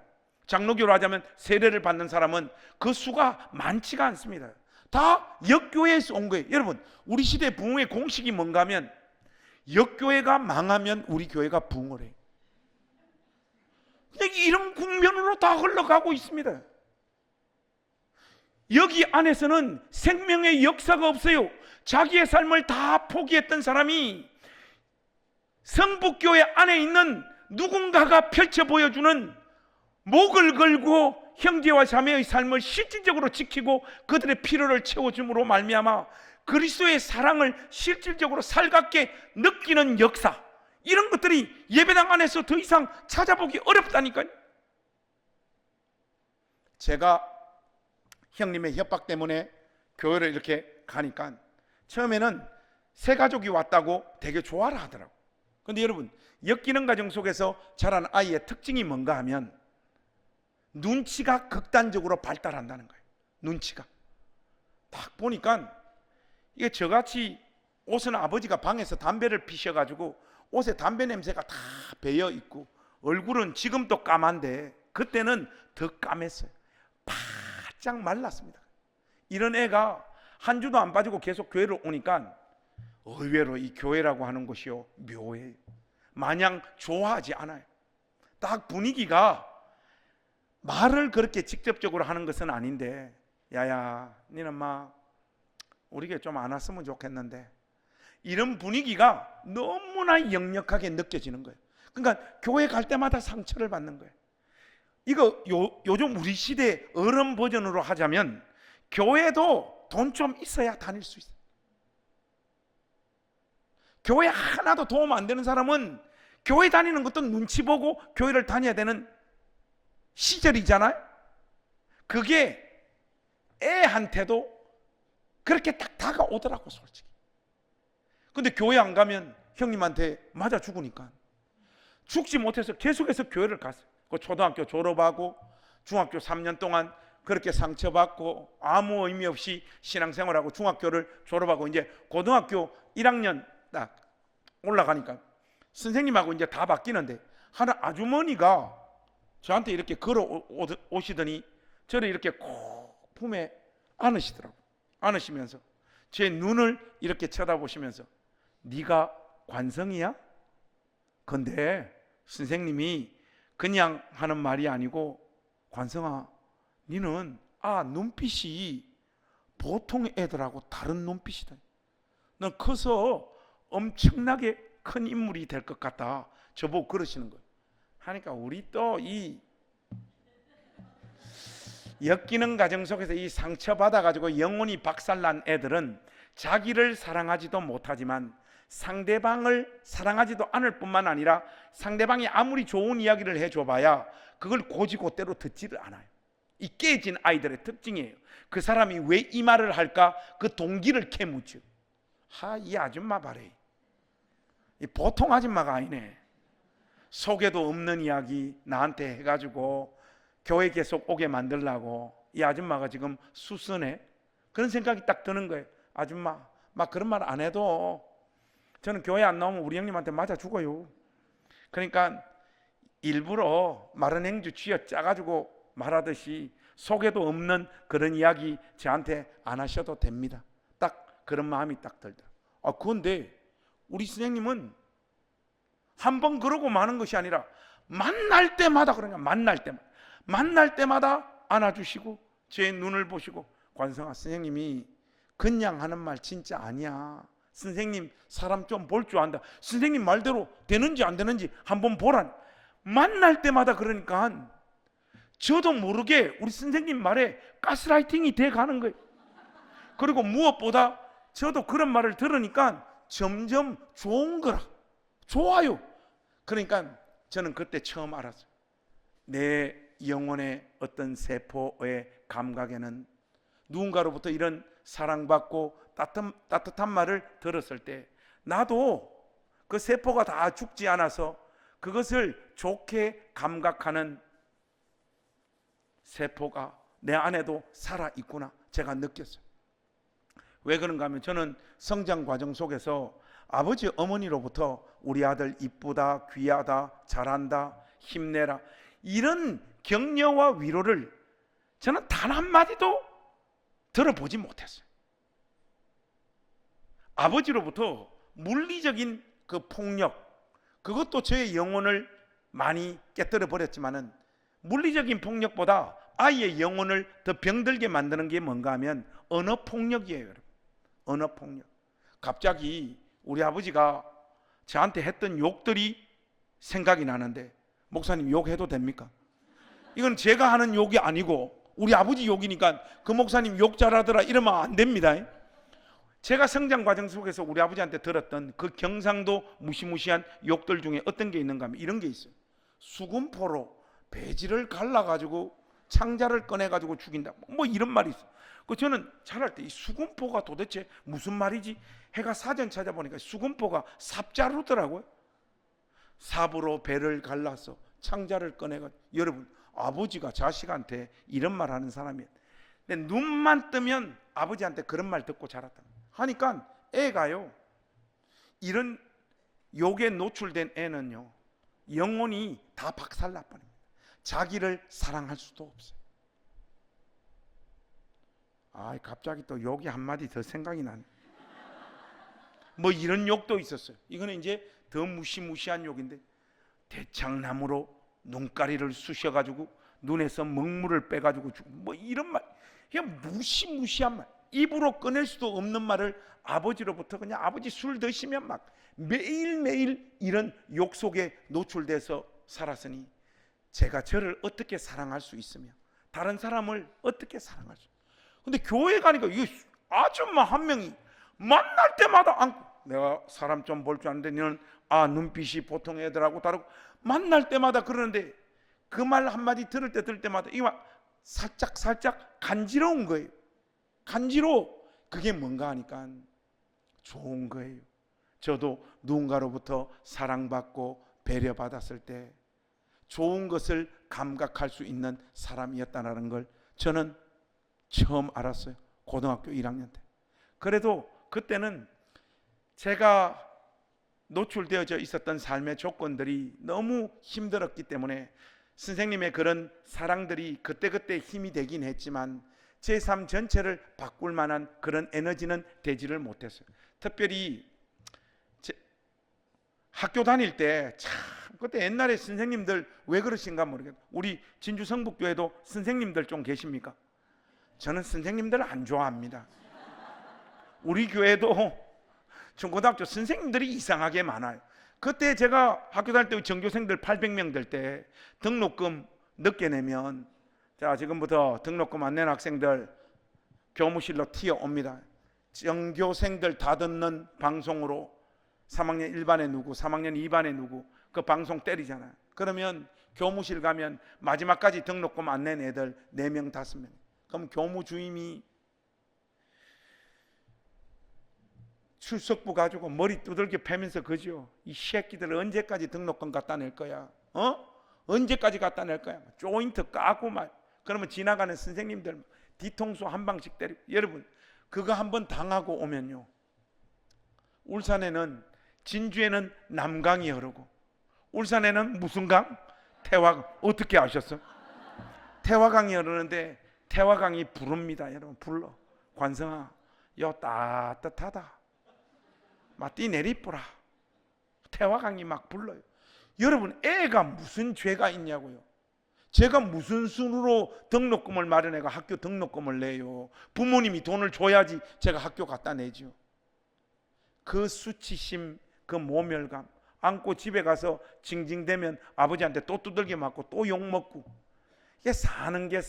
장로교로 하자면 세례를 받는 사람은 그 수가 많지가 않습니다. 다 역교회에서 온 거예요. 여러분, 우리 시대 부흥의 공식이 뭔가 하면 역교회가 망하면 우리 교회가 부흥을 해요. 이런 국면으로 다 흘러가고 있습니다. 여기 안에서는 생명의 역사가 없어요. 자기의 삶을 다 포기했던 사람이 성북교회 안에 있는 누군가가 펼쳐 보여주는 목을 걸고 형제와 자매의 삶을 실질적으로 지키고 그들의 필요를 채워줌으로 말미암아 그리스도의 사랑을 실질적으로 살갑게 느끼는 역사, 이런 것들이 예배당 안에서 더 이상 찾아보기 어렵다니까요. 제가 형님의 협박 때문에 교회를 이렇게 가니까 처음에는 새 가족이 왔다고 되게 좋아라 하더라고. 근데 여러분, 엮이는 가정 속에서 자란 아이의 특징이 뭔가 하면 눈치가 극단적으로 발달한다는 거예요. 눈치가. 딱 보니까 이게 저같이 옷은 아버지가 방에서 담배를 피셔가지고 옷에 담배 냄새가 다 배어 있고 얼굴은 지금도 까만데 그때는 더 까맸어요. 바짝 말랐습니다. 이런 애가 한 주도 안 빠지고 계속 교회를 오니까 의외로 이 교회라고 하는 것이요 묘해요. 마냥 좋아하지 않아요. 딱 분위기가 말을 그렇게 직접적으로 하는 것은 아닌데, 야야 니는 막 우리 교회 좀 안 왔으면 좋겠는데, 이런 분위기가 너무나 역력하게 느껴지는 거예요. 그러니까 교회 갈 때마다 상처를 받는 거예요. 이거 요즘 우리 시대 어른 버전으로 하자면 교회도 돈 좀 있어야 다닐 수 있어요. 교회 하나도 도움 안 되는 사람은 교회 다니는 것도 눈치 보고 교회를 다녀야 되는 시절이잖아요. 그게 애한테도 그렇게 딱 다가오더라고, 솔직히. 근데 교회 안 가면 형님한테 맞아 죽으니까 죽지 못해서 계속해서 교회를 갔어요. 그 초등학교 졸업하고 중학교 3년 동안 그렇게 상처받고 아무 의미 없이 신앙생활하고 중학교를 졸업하고 이제 고등학교 1학년 딱 올라가니까 선생님하고 이제 다 바뀌는데 하나 아주머니가 저한테 이렇게 걸어오시더니 저를 이렇게 꼭 품에 안으시더라고요. 안으시면서 제 눈을 이렇게 쳐다보시면서 네가 관성이야? 근데 선생님이 그냥 하는 말이 아니고 관성아, 너는 눈빛이 보통 애들하고 다른 눈빛이다. 넌 커서 엄청나게 큰 인물이 될 것 같다. 저보고 그러시는 거예요. 하니까 우리 또 이 엮이는 가정 속에서 이 상처받아가지고 영혼이 박살난 애들은 자기를 사랑하지도 못하지만 상대방을 사랑하지도 않을 뿐만 아니라 상대방이 아무리 좋은 이야기를 해줘봐야 그걸 고지고대로 듣지를 않아요. 이 깨진 아이들의 특징이에요. 그 사람이 왜 이 말을 할까 그 동기를 캐묻죠. 이 아줌마 봐래, 이 보통 아줌마가 아니네. 속에도 없는 이야기 나한테 해가지고 교회 계속 오게 만들려고 이 아줌마가 지금 수선해. 그런 생각이 딱 드는 거예요. 아줌마 막 그런 말 안 해도 저는 교회 안 나오면 우리 형님한테 맞아 죽어요. 그러니까 일부러 마른 행주 쥐어 짜가지고 말하듯이 속에도 없는 그런 이야기 저한테 안 하셔도 됩니다. 딱 그런 마음이 딱 들더라. 그런데 우리 선생님은 한 번 그러고 마는 것이 아니라 만날 때마다, 그러니까 만날 때마다 안아주시고 제 눈을 보시고, 관성아, 선생님이 그냥 하는 말 진짜 아니야. 선생님 사람 좀 볼 줄 안다. 선생님 말대로 되는지 안 되는지 한번 보라. 만날 때마다 그러니까 저도 모르게 우리 선생님 말에 가스라이팅이 돼 가는 거예요. 그리고 무엇보다 저도 그런 말을 들으니까 점점 좋은 거라. 좋아요. 그러니까 저는 그때 처음 알았어요. 내 영혼의 어떤 세포의 감각에는 누군가로부터 이런 사랑받고 따뜻한 말을 들었을 때 나도 그 세포가 다 죽지 않아서 그것을 좋게 감각하는 세포가 내 안에도 살아있구나 제가 느꼈어요. 왜 그런가 하면 저는 성장 과정 속에서 아버지 어머니로부터 우리 아들 이쁘다, 귀하다, 잘한다, 힘내라, 이런 격려와 위로를 저는 단 한마디도 들어보지 못했어요. 아버지로부터 물리적인 그 폭력, 그것도 저의 영혼을 많이 깨뜨려 버렸지만은 물리적인 폭력보다 아이의 영혼을 더 병들게 만드는 게 뭔가 하면 언어 폭력이에요, 여러분. 언어 폭력. 갑자기 우리 아버지가 저한테 했던 욕들이 생각이 나는데, 목사님 욕해도 됩니까? 이건 제가 하는 욕이 아니고 우리 아버지 욕이니까 그 목사님 욕 잘하더라 이러면 안 됩니다. 제가 성장 과정 속에서 우리 아버지한테 들었던 그 경상도 무시무시한 욕들 중에 어떤 게 있는가 하면 이런 게 있어요. 수금포로 배지를 갈라가지고 창자를 꺼내가지고 죽인다, 뭐 이런 말이 있어요. 그 저는 자랄 때 이 수금포가 도대체 무슨 말이지 해가 사전 찾아보니까 수금포가 삽자루더라고요. 삽으로 배를 갈라서 창자를 꺼내가지고. 여러분, 아버지가 자식한테 이런 말 하는 사람이에요. 근데 눈만 뜨면 아버지한테 그런 말 듣고 자랐다 하니까 애가요, 이런 욕에 노출된 애는요 영혼이 다 박살나버립니다. 자기를 사랑할 수도 없어요. 갑자기 또 욕이 한마디 더 생각이 나네. 뭐 이런 욕도 있었어요. 이거는 이제 더 무시무시한 욕인데, 대창나무로 눈가리를 쑤셔가지고 눈에서 먹물을 빼가지고 죽고, 뭐 이런 말, 그냥 무시무시한 말, 입으로 꺼낼 수도 없는 말을 아버지로부터, 그냥 아버지 술 드시면 막 매일매일 이런 욕 속에 노출돼서 살았으니 제가 저를 어떻게 사랑할 수 있으며 다른 사람을 어떻게 사랑할 수. 근데 교회 가니까 이 아줌마 한 명이 만날 때마다 안고, 내가 사람 좀 볼 줄 아는데 너는 눈빛이 보통 애들하고 다르고, 만날 때마다 그러는데 그 말 한마디 들을 때마다 이거 살짝 간지러운 거예요. 간지러워. 그게 뭔가 하니까 좋은 거예요. 저도 누군가로부터 사랑받고 배려받았을 때 좋은 것을 감각할 수 있는 사람이었다는 걸 저는 처음 알았어요. 고등학교 1학년 때. 그래도 그때는 제가 노출되어져 있었던 삶의 조건들이 너무 힘들었기 때문에 선생님의 그런 사랑들이 그때그때 힘이 되긴 했지만 제 삶 전체를 바꿀 만한 그런 에너지는 되지를 못했어요. 특별히 학교 다닐 때 참, 그때 옛날에 선생님들 왜 그러신가 모르겠어요. 우리 진주 성북교회도 선생님들 좀 계십니까? 저는 선생님들을 안 좋아합니다. 우리 교회도 중고등학교 선생님들이 이상하게 많아요. 그때 제가 학교 다닐 때 전교생들 800명 될 때 등록금 늦게 내면, 자, 지금부터 등록금 안 낸 학생들 교무실로 튀어옵니다. 전교생들 다 듣는 방송으로 3학년 1반에 누구, 3학년 2반에 누구, 그 방송 때리잖아요. 그러면 교무실 가면 마지막까지 등록금 안 낸 애들 4명 5명. 그럼 교무 주임이 출석부 가지고 머리 두들겨 패면서 그죠? 이 새끼들 언제까지 등록금 갖다 낼 거야? 언제까지 갖다 낼 거야? 조인트 까고 막. 그러면 지나가는 선생님들 뒤통수 한 방씩 때리고. 여러분, 그거 한번 당하고 오면요, 울산에는, 진주에는 남강이 흐르고 울산에는 무슨 강? 태화강 어떻게 아셨어? 태화강이 흐르는데 태화강이 부릅니다. 여러분 불러. 관성아, 요 따뜻하다. 막 뛰내리뿌라. 태화강이 막 불러요. 여러분 애가 무슨 죄가 있냐고요. 제가 무슨 수로 등록금을 마련해가 학교 등록금을 내요. 부모님이 돈을 줘야지 제가 학교 갖다 내죠. 그 수치심, 그 모멸감 안고 집에 가서 징징대면 아버지한테 또 두들겨 맞고 또 욕먹고, 이게 사는 게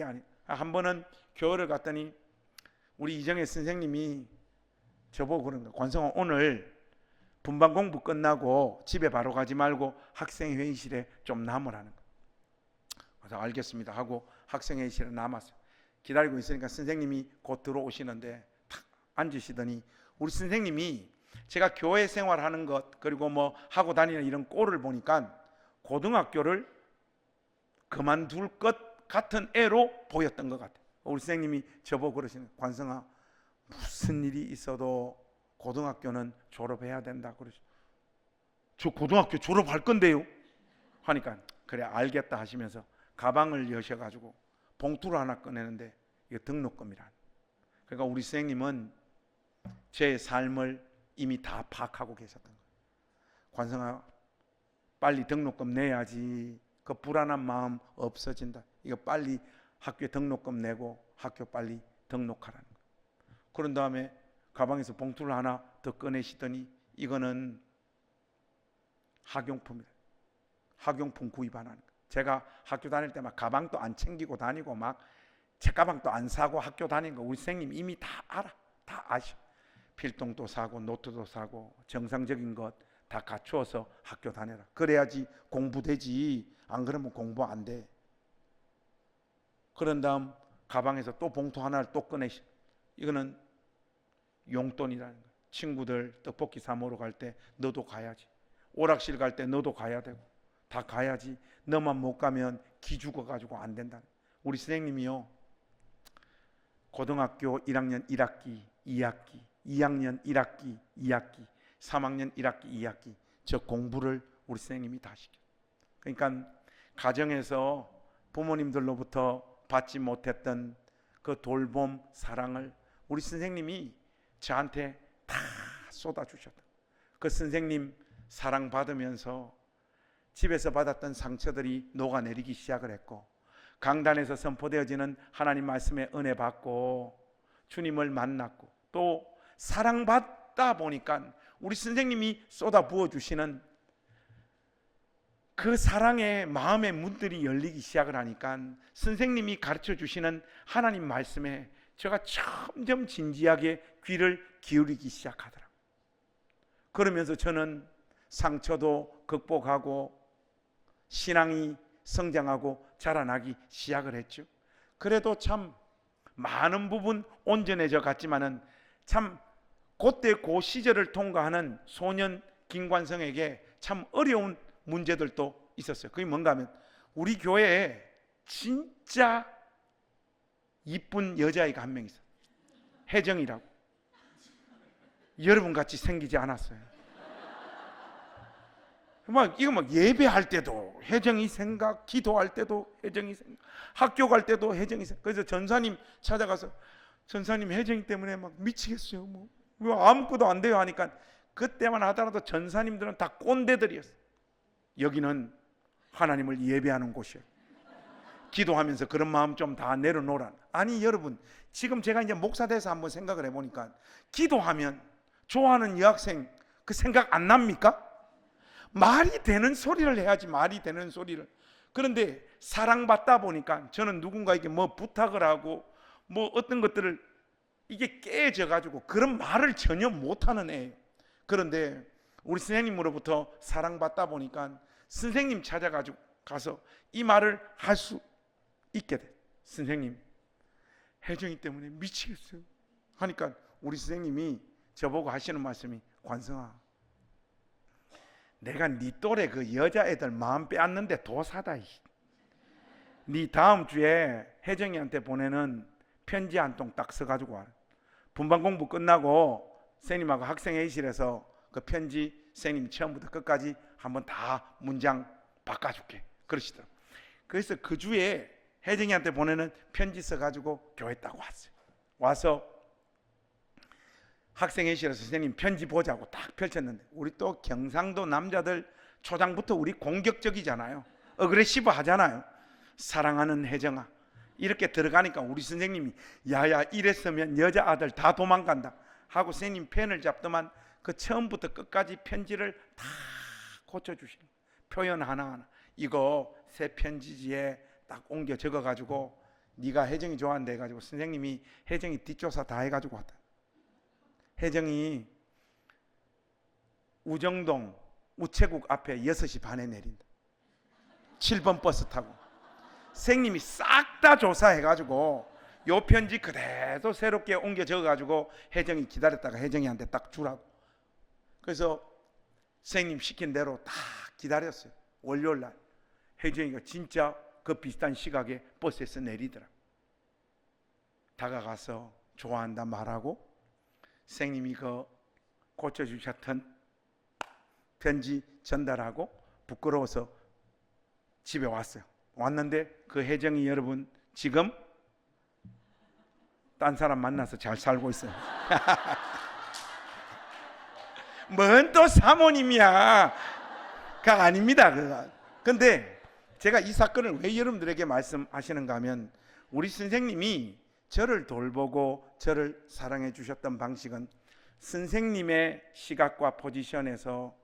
아니에요. 한 번은 교회를 갔더니 우리 이정혜 선생님이 저보고 그런 거예요. 관성아, 오늘 분반 공부 끝나고 집에 바로 가지 말고 학생회의실에 좀 남으라는 거예요. 그래서 알겠습니다 하고 학생회의실에 남았어요. 기다리고 있으니까 선생님이 곧 들어오시는데 탁 앉으시더니 우리 선생님이 제가 교회 생활하는 것 그리고 뭐 하고 다니는 이런 꼴을 보니까 고등학교를 그만둘 것 같은 애로 보였던 것 같아요. 우리 선생님이 저보고 그러시는 거예요. 관성아, 무슨 일이 있어도 고등학교는 졸업해야 된다 그러죠. 저 고등학교 졸업할 건데요 하니까 그래 알겠다 하시면서 가방을 여셔가지고 봉투를 하나 꺼내는데 이게 등록금이란. 그러니까 우리 선생님은 제 삶을 이미 다 파악하고 계셨던 거예요. 관성아, 빨리 등록금 내야지 그 불안한 마음 없어진다. 이거 빨리 학교에 등록금 내고 학교 빨리 등록하라는 거예요. 그런 다음에 가방에서 봉투를 하나 더 꺼내시더니 이거는 학용품이다. 학용품 구입하는 거예요. 제가 학교 다닐 때 막 가방도 안 챙기고 다니고 막 책가방도 안 사고 학교 다니는 거 우리 선생님 이미 다 알아. 다 아셔. 필통도 사고 노트도 사고 정상적인 것 다 갖추어서 학교 다녀라. 그래야지 공부되지. 안 그러면 공부 안 돼. 그런 다음 가방에서 또 봉투 하나를 또 꺼내시. 이거는 용돈이라는 거예요. 친구들 떡볶이 사 먹으러 갈 때 너도 가야지. 오락실 갈 때 너도 가야 되고 다 가야지. 너만 못 가면 기 죽어가지고 안 된다. 우리 선생님이요 고등학교 1학년 1학기 2학기 2학년 1학기 2학기 3학년 1학기 2학기 저 공부를 우리 선생님이 다 시켜요. 그러니까 가정에서 부모님들로부터 받지 못했던 그 돌봄 사랑을 우리 선생님이 저한테 다 쏟아주셨다. 그 선생님 사랑받으면서 집에서 받았던 상처들이 녹아내리기 시작을 했고 강단에서 선포되어지는 하나님 말씀의 은혜 받고 주님을 만났고 또 사랑받다 보니까 우리 선생님이 쏟아 부어주시는 그 사랑의 마음의 문들이 열리기 시작을 하니까 선생님이 가르쳐 주시는 하나님 말씀에 제가 점점 진지하게 귀를 기울이기 시작하더라고요. 그러면서 저는 상처도 극복하고 신앙이 성장하고 자라나기 시작을 했죠. 그래도 참 많은 부분 온전해져 갔지만은 참 그때 그 시절을 통과하는 소년 김관성에게 참 어려운 문제들도 있었어요. 그게 뭔가 하면 우리 교회에 진짜 이쁜 여자아이가 한 명 있어요. 혜정이라고. 여러분같이 생기지 않았어요. 이거 막 예배할 때도 혜정이 생각, 기도할 때도 혜정이 생각, 학교 갈 때도 혜정이 생각. 그래서 전사님 찾아가서 전사님 혜정이 때문에 막 미치겠어요. 뭐 아무것도 안 돼요 하니까 그때만 하더라도 전사님들은 다 꼰대들이었어요. 여기는 하나님을 예배하는 곳이에요. 기도하면서 그런 마음 좀 다 내려놓으라. 아니 여러분, 지금 제가 이제 목사 돼서 한번 생각을 해보니까 기도하면 좋아하는 여학생 그 생각 안 납니까? 말이 되는 소리를 해야지. 말이 되는 소리를. 그런데 사랑받다 보니까 저는 누군가에게 뭐 부탁을 하고 뭐 어떤 것들을 이게 깨져 가지고 그런 말을 전혀 못하는 애예요. 그런데 우리 선생님으로부터 사랑받다 보니까 선생님 찾아가지고 가서 이 말을 할 수 있게 돼. 선생님 혜정이 때문에 미치겠어요 하니까 우리 선생님이 저보고 하시는 말씀이 관성아, 내가 네 또래 그 여자애들 마음 빼앗는데 도사다. 네 다음 주에 혜정이한테 보내는 편지 한 통 딱 써가지고 와. 분반 공부 끝나고 선생님하고 학생회의실에서 그 편지 선생님 처음부터 끝까지 한번 다 문장 바꿔줄게. 그러시더라고요. 그래서 그 주에 혜정이한테 보내는 편지 써가지고 교회 딱 왔어요. 와서 학생회실에서 선생님 편지 보자고 딱 펼쳤는데, 우리 또 경상도 남자들 초장부터 우리 공격적이잖아요. 어그레시브 하잖아요. 사랑하는 혜정아, 이렇게 들어가니까 우리 선생님이 야야 이랬으면 여자아들 다 도망간다 하고 선생님 펜을 잡더만 그 처음부터 끝까지 편지를 다 고쳐주시는, 표현 하나하나 이거 새 편지지에 딱 옮겨 적어가지고 네가 혜정이 좋아한다 해가지고 선생님이 혜정이 뒷조사 다 해가지고 왔다. 혜정이 우정동 우체국 앞에 6시 반에 내린다. 7번 버스 타고. 선생님이 싹 다 조사해가지고 요 편지 그대로 새롭게 옮겨 적어가지고 혜정이 기다렸다가 혜정이한테 딱 주라고. 그래서 선생님 시킨 대로 다 기다렸어요. 월요일날 혜정이가 진짜 그 비슷한 시각에 버스에서 내리더라. 다가가서 좋아한다 말하고 선생님이 그 고쳐주셨던 편지 전달하고 부끄러워서 집에 왔어요. 왔는데 그 혜정이 여러분 지금 딴 사람 만나서 잘 살고 있어요. 뭔 또 사모님이야. 가 아닙니다. 그거. 근데 제가 이 사건을 왜 여러분들에게 말씀하시는가 하면 우리 선생님이 저를 돌보고 저를 사랑해 주셨던 방식은 선생님의 시각과 포지션에서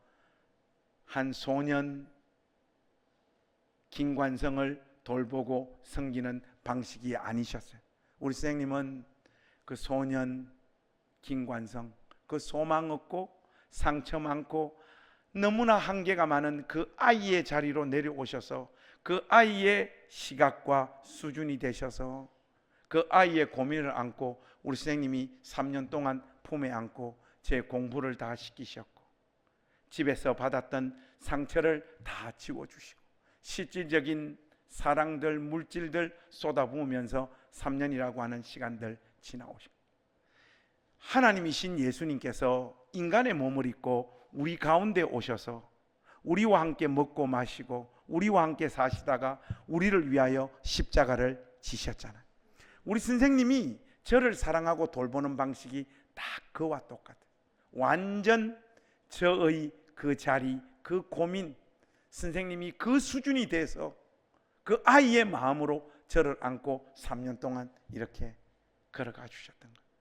한 소년 김관성을 돌보고 섬기는 방식이 아니셨어요. 우리 선생님은 그 소년 김관성, 그 소망 없고 상처 많고 너무나 한계가 많은 그 아이의 자리로 내려오셔서 그 아이의 시각과 수준이 되셔서 그 아이의 고민을 안고 우리 선생님이 3년 동안 품에 안고 제 공부를 다 시키셨고 집에서 받았던 상처를 다 지워주시고 실질적인 사랑들 물질들 쏟아부으면서 3년이라고 하는 시간들 지나오시고 하나님이신 예수님께서 인간의 몸을 입고 우리 가운데 오셔서 우리와 함께 먹고 마시고 우리와 함께 사시다가 우리를 위하여 십자가를 지셨잖아요. 우리 선생님이 저를 사랑하고 돌보는 방식이 딱 그와 똑같아요. 완전 저의 그 자리, 그 고민, 선생님이 그 수준이 돼서 그 아이의 마음으로 저를 안고 3년 동안 이렇게 걸어가 주셨던 거예요.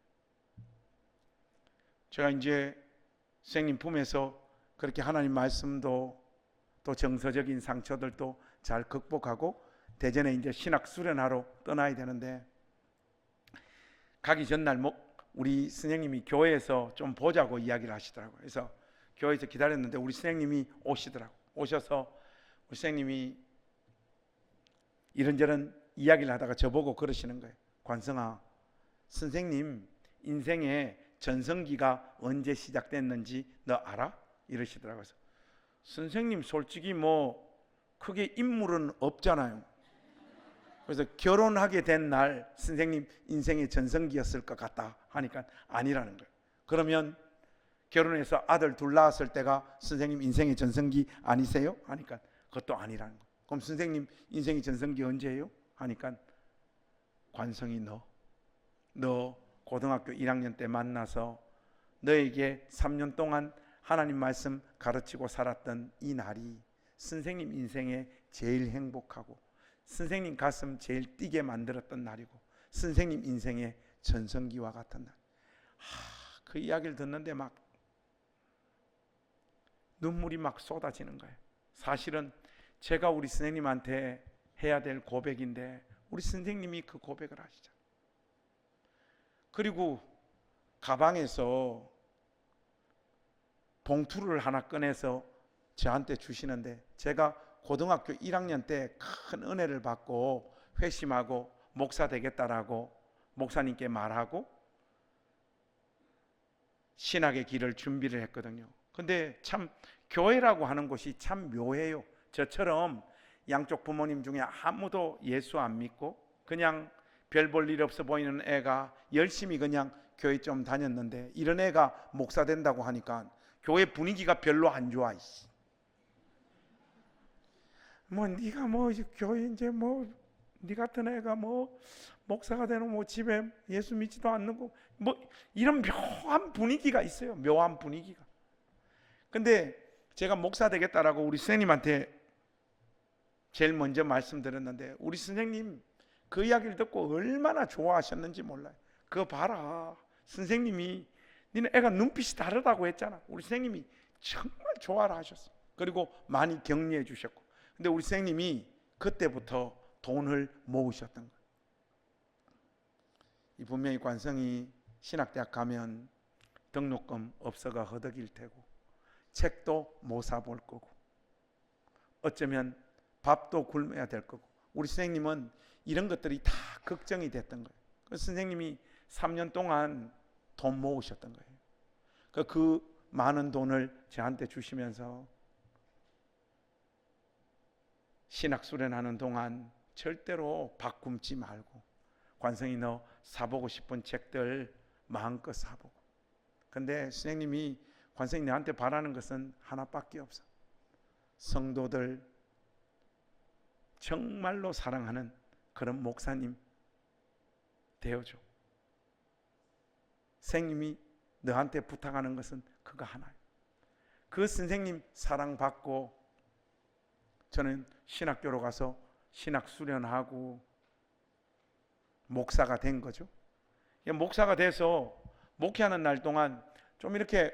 제가 이제 선생님 품에서 그렇게 하나님 말씀도 또 정서적인 상처들도 잘 극복하고 대전에 이제 신학 수련하러 떠나야 되는데 가기 전날 우리 선생님이 교회에서 좀 보자고 이야기를 하시더라고요. 그래서 교회에서 기다렸는데 우리 선생님이 오시더라고요. 오셔서 우리 선생님이 이런저런 이야기를 하다가 저보고 그러시는 거예요. 관성아, 선생님 인생의 전성기가 언제 시작됐는지 너 알아? 이러시더라고요. 그래서 선생님 솔직히 뭐 크게 인물은 없잖아요. 그래서 결혼하게 된 날 선생님 인생의 전성기였을 것 같다 하니까 아니라는 거예요. 그러면 결혼해서 아들 둘 낳았을 때가 선생님 인생의 전성기 아니세요? 하니까 그것도 아니라는 거예요. 그럼 선생님 인생의 전성기 언제예요? 하니까 관성이 너 고등학교 1학년 때 만나서 너에게 3년 동안 하나님 말씀 가르치고 살았던 이 날이 선생님 인생에 제일 행복하고 선생님 가슴 제일 뛰게 만들었던 날이고 선생님 인생의 전성기와 같은 날. 그 이야기를 듣는데 막 눈물이 막 쏟아지는 거예요. 사실은 제가 우리 선생님한테 해야 될 고백인데 우리 선생님이 그 고백을 하시잖아요. 그리고 가방에서 봉투를 하나 꺼내서 저한테 주시는데 제가 고등학교 1학년 때 큰 은혜를 받고 회심하고 목사 되겠다라고 목사님께 말하고 신학의 길을 준비를 했거든요. 근데 참 교회라고 하는 곳이 참 묘해요. 저처럼 양쪽 부모님 중에 아무도 예수 안 믿고 그냥 별 볼 일 없어 보이는 애가 열심히 그냥 교회 좀 다녔는데 이런 애가 목사 된다고 하니까 교회 분위기가 별로 안 좋아. 뭐 네가 뭐 교회 이제 뭐 네 같은 애가 뭐 목사가 되는 뭐 집에 예수 믿지도 않는 거 뭐 이런 묘한 분위기가 있어요. 묘한 분위기가. 근데 제가 목사 되겠다라고 우리 선생님한테 제일 먼저 말씀드렸는데 우리 선생님 그 이야기를 듣고 얼마나 좋아하셨는지 몰라요. 그거 봐라. 선생님이 니네 애가 눈빛이 다르다고 했잖아. 우리 선생님이 정말 좋아라 하셨어요. 그리고 많이 격려해 주셨고. 근데 우리 선생님이 그때부터 돈을 모으셨던 거예요. 이 분명히 관성이 신학대학 가면 등록금 없어가 허덕일 테고 책도 못 사볼 거고 어쩌면 밥도 굶어야 될 거고 우리 선생님은 이런 것들이 다 걱정이 됐던 거예요. 그래서 선생님이 3년 동안 돈 모으셨던 거예요. 그 많은 돈을 저한테 주시면서 신학 수련하는 동안 절대로 밥 굶지 말고 관성이 너 사보고 싶은 책들 마음껏 사보고. 근데 선생님이 관성이 너한테 바라는 것은 하나밖에 없어. 성도들 정말로 사랑하는 그런 목사님 되어줘. 선생님이 너한테 부탁하는 것은 그거 하나예요. 그 선생님 사랑받고 저는 신학교로 가서 신학 수련하고 목사가 된 거죠. 목사가 돼서 목회하는 날 동안 좀 이렇게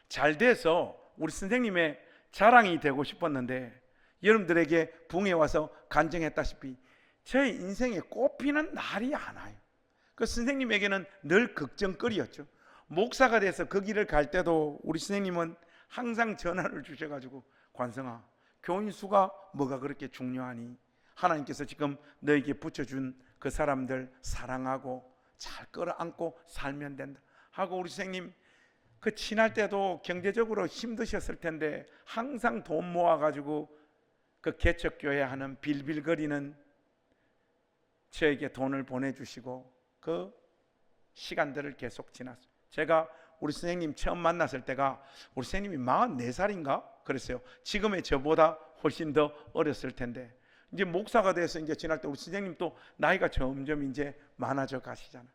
잘 돼서 우리 선생님의 자랑이 되고 싶었는데 여러분들에게 붕에 와서 간증했다시피 제 인생에 꼽히는 날이 안 와요. 그 선생님에게는 늘 걱정거리였죠. 목사가 돼서 그 길을 갈 때도 우리 선생님은 항상 전화를 주셔가지고 관성아 교인 수가 뭐가 그렇게 중요하니 하나님께서 지금 너에게 붙여준 그 사람들 사랑하고 잘 끌어안고 살면 된다 하고 우리 선생님 그 친할 때도 경제적으로 힘드셨을 텐데 항상 돈 모아가지고 그 개척교회 하는 빌빌거리는 저에게 돈을 보내주시고 그 시간들을 계속 지났어요. 제가 우리 선생님 처음 만났을 때가 우리 선생님이 44살인가 그랬어요. 지금의 저보다 훨씬 더 어렸을 텐데 이제 목사가 돼서 이제 지날 때 우리 선생님 또 나이가 점점 이제 많아져 가시잖아요.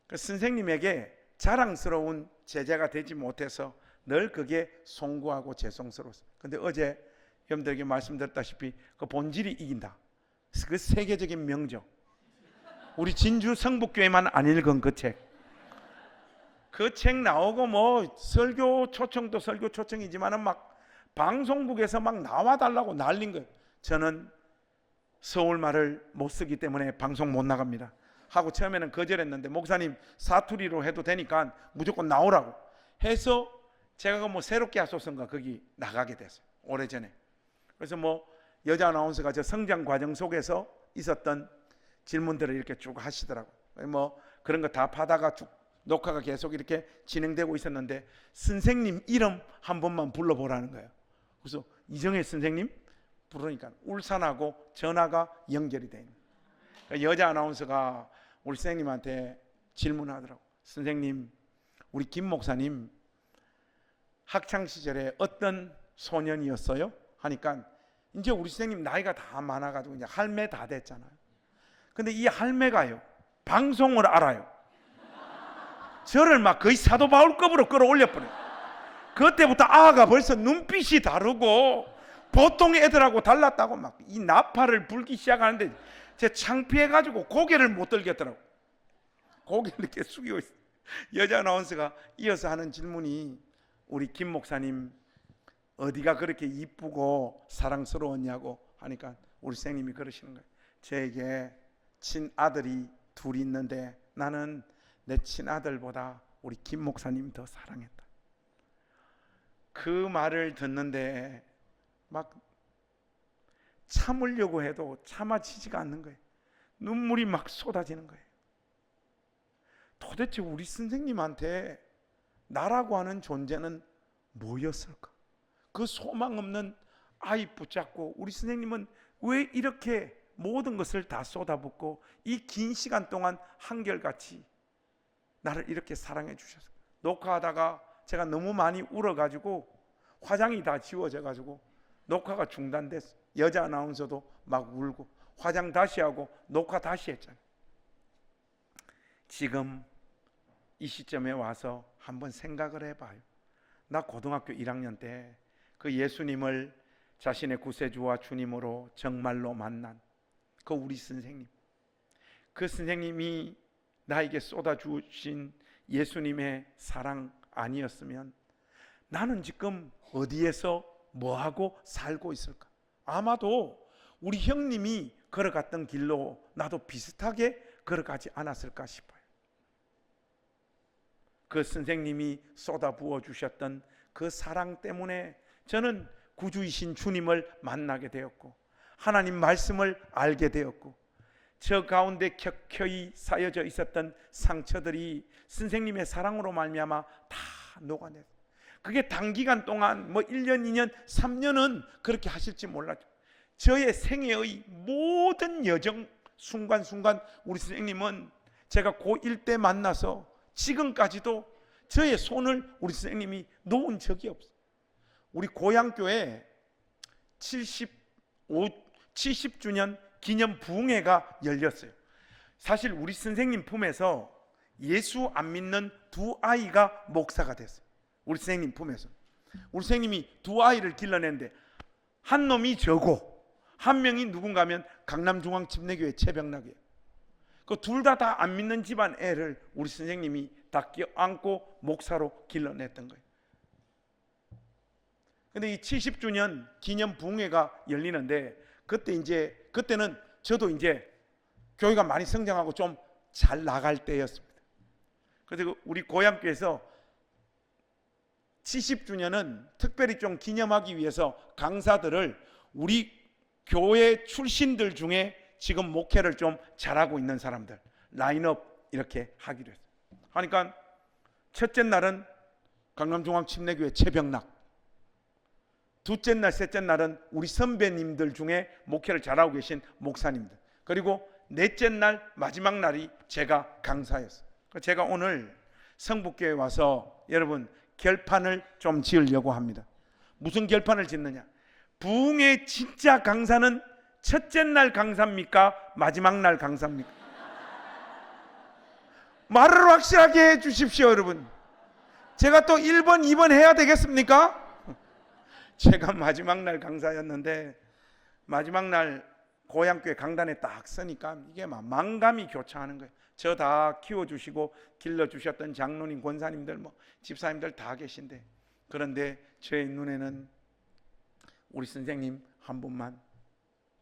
그 선생님에게 자랑스러운 제자가 되지 못해서 늘 그게 송구하고 죄송스러웠어요. 근데 어제 여러분들에게 말씀드렸다시피 그 본질이 이긴다. 그 세계적인 명적. 우리 진주 성북교회만 안 읽은 그 책. 그 책 나오고 뭐 설교 초청도 설교 초청이지만은 막 방송국에서 막 나와달라고 난린 거예요. 저는 서울말을 못 쓰기 때문에 방송 못 나갑니다 하고 처음에는 거절했는데 목사님 사투리로 해도 되니까 무조건 나오라고 해서 제가 뭐 새롭게 하소서인가 거기 나가게 됐어요. 오래전에. 그래서 뭐 여자 아나운서가 저 성장 과정 속에서 있었던 질문들을 이렇게 쭉 하시더라고요. 뭐 그런 거 다 파다가 쭉 녹화가 계속 이렇게 진행되고 있었는데 선생님 이름 한 번만 불러보라는 거예요. 그래서 이정혜 선생님 부르니까 울산하고 전화가 연결이 돼 있는 거예요. 여자 아나운서가 우리 선생님한테 질문하더라고. 선생님, 우리 김 목사님 학창 시절에 어떤 소년이었어요? 하니까 이제 우리 선생님 나이가 다 많아가지고 이제 할매 다 됐잖아요. 근데 이 할매가요 방송을 알아요. 저를 막 거의 사도 바울급으로 끌어올려버려요. 그때부터 아가 벌써 눈빛이 다르고 보통 애들하고 달랐다고 막 이 나팔을 불기 시작하는데 제가 창피해가지고 고개를 못 들겠더라고. 고개를 이렇게 숙이고 있어요. 여자 아나운서가 이어서 하는 질문이 우리 김 목사님 어디가 그렇게 이쁘고 사랑스러웠냐고 하니까 우리 선생님이 그러시는 거예요. 저에게 친아들이 둘이 있는데 나는 내 친아들보다 우리 김 목사님 더 사랑했다. 그 말을 듣는데 막 참으려고 해도 참아지지가 않는 거예요. 눈물이 막 쏟아지는 거예요. 도대체 우리 선생님한테 나라고 하는 존재는 뭐였을까? 그 소망 없는 아이 붙잡고 우리 선생님은 왜 이렇게 모든 것을 다 쏟아붓고 이 긴 시간 동안 한결같이 나를 이렇게 사랑해 주셨어요. 녹화하다가 제가 너무 많이 울어가지고 화장이 다 지워져가지고 녹화가 중단됐어. 여자 아나운서도 막 울고 화장 다시 하고 녹화 다시 했잖아요. 지금 이 시점에 와서 한번 생각을 해봐요. 나 고등학교 1학년 때 그 예수님을 자신의 구세주와 주님으로 정말로 만난 그 우리 선생님, 그 선생님이 나에게 쏟아주신 예수님의 사랑 아니었으면 나는 지금 어디에서 뭐하고 살고 있을까? 아마도 우리 형님이 걸어갔던 길로 나도 비슷하게 걸어가지 않았을까 싶어요. 그 선생님이 쏟아부어 주셨던 그 사랑 때문에 저는 구주이신 주님을 만나게 되었고 하나님 말씀을 알게 되었고 저 가운데 켜켜이 쌓여져 있었던 상처들이 선생님의 사랑으로 말미암아 다 녹아냈어요. 그게 단기간 동안 뭐 1년, 2년, 3년은 그렇게 하실지 몰랐죠. 저의 생애의 모든 여정 순간순간 우리 선생님은 제가 고1 때 만나서 지금까지도 저의 손을 우리 선생님이 놓은 적이 없어요. 우리 고향교회 70주년 기념 부흥회가 열렸어요. 사실 우리 선생님 품에서 예수 안 믿는 두 아이가 목사가 됐어요. 우리 선생님 품에서 우리 선생님이 두 아이를 길러냈는데 한 놈이 저고 한 명이 누군가면 강남중앙집례교회 최병락이에요. 그 둘 다 안 믿는 집안 애를 우리 선생님이 다 껴안고 목사로 길러냈던 거예요. 근데 이 70주년 기념 부흥회가 열리는데 그때는 저도 이제 교회가 많이 성장하고 좀 잘 나갈 때였습니다. 그래서 우리 고향교회에서 70주년은 특별히 좀 기념하기 위해서 강사들을 우리 교회 출신들 중에 지금 목회를 좀 잘하고 있는 사람들 라인업 이렇게 하기로 했어요. 하니까 첫째 날은 강남중앙침례교회 최병락, 둘째 날, 셋째 날은 우리 선배님들 중에 목회를 잘하고 계신 목사님들, 그리고 넷째 날 마지막 날이 제가 강사였어요. 제가 오늘 성북교회에 와서 여러분 결판을 좀 지으려고 합니다. 무슨 결판을 짓느냐? 부흥의 진짜 강사는 첫째 날 강사입니까? 마지막 날 강사입니까? 말을 확실하게 해 주십시오, 여러분. 제가 또 1번, 2번 해야 되겠습니까? 제가 마지막 날 강사였는데 마지막 날 고향교회 강단에 딱 서니까 이게 막 만감이 교차하는 거예요. 저 다 키워주시고 길러주셨던 장로님, 권사님들, 뭐 집사님들 다 계신데 그런데 제 눈에는 우리 선생님 한 분만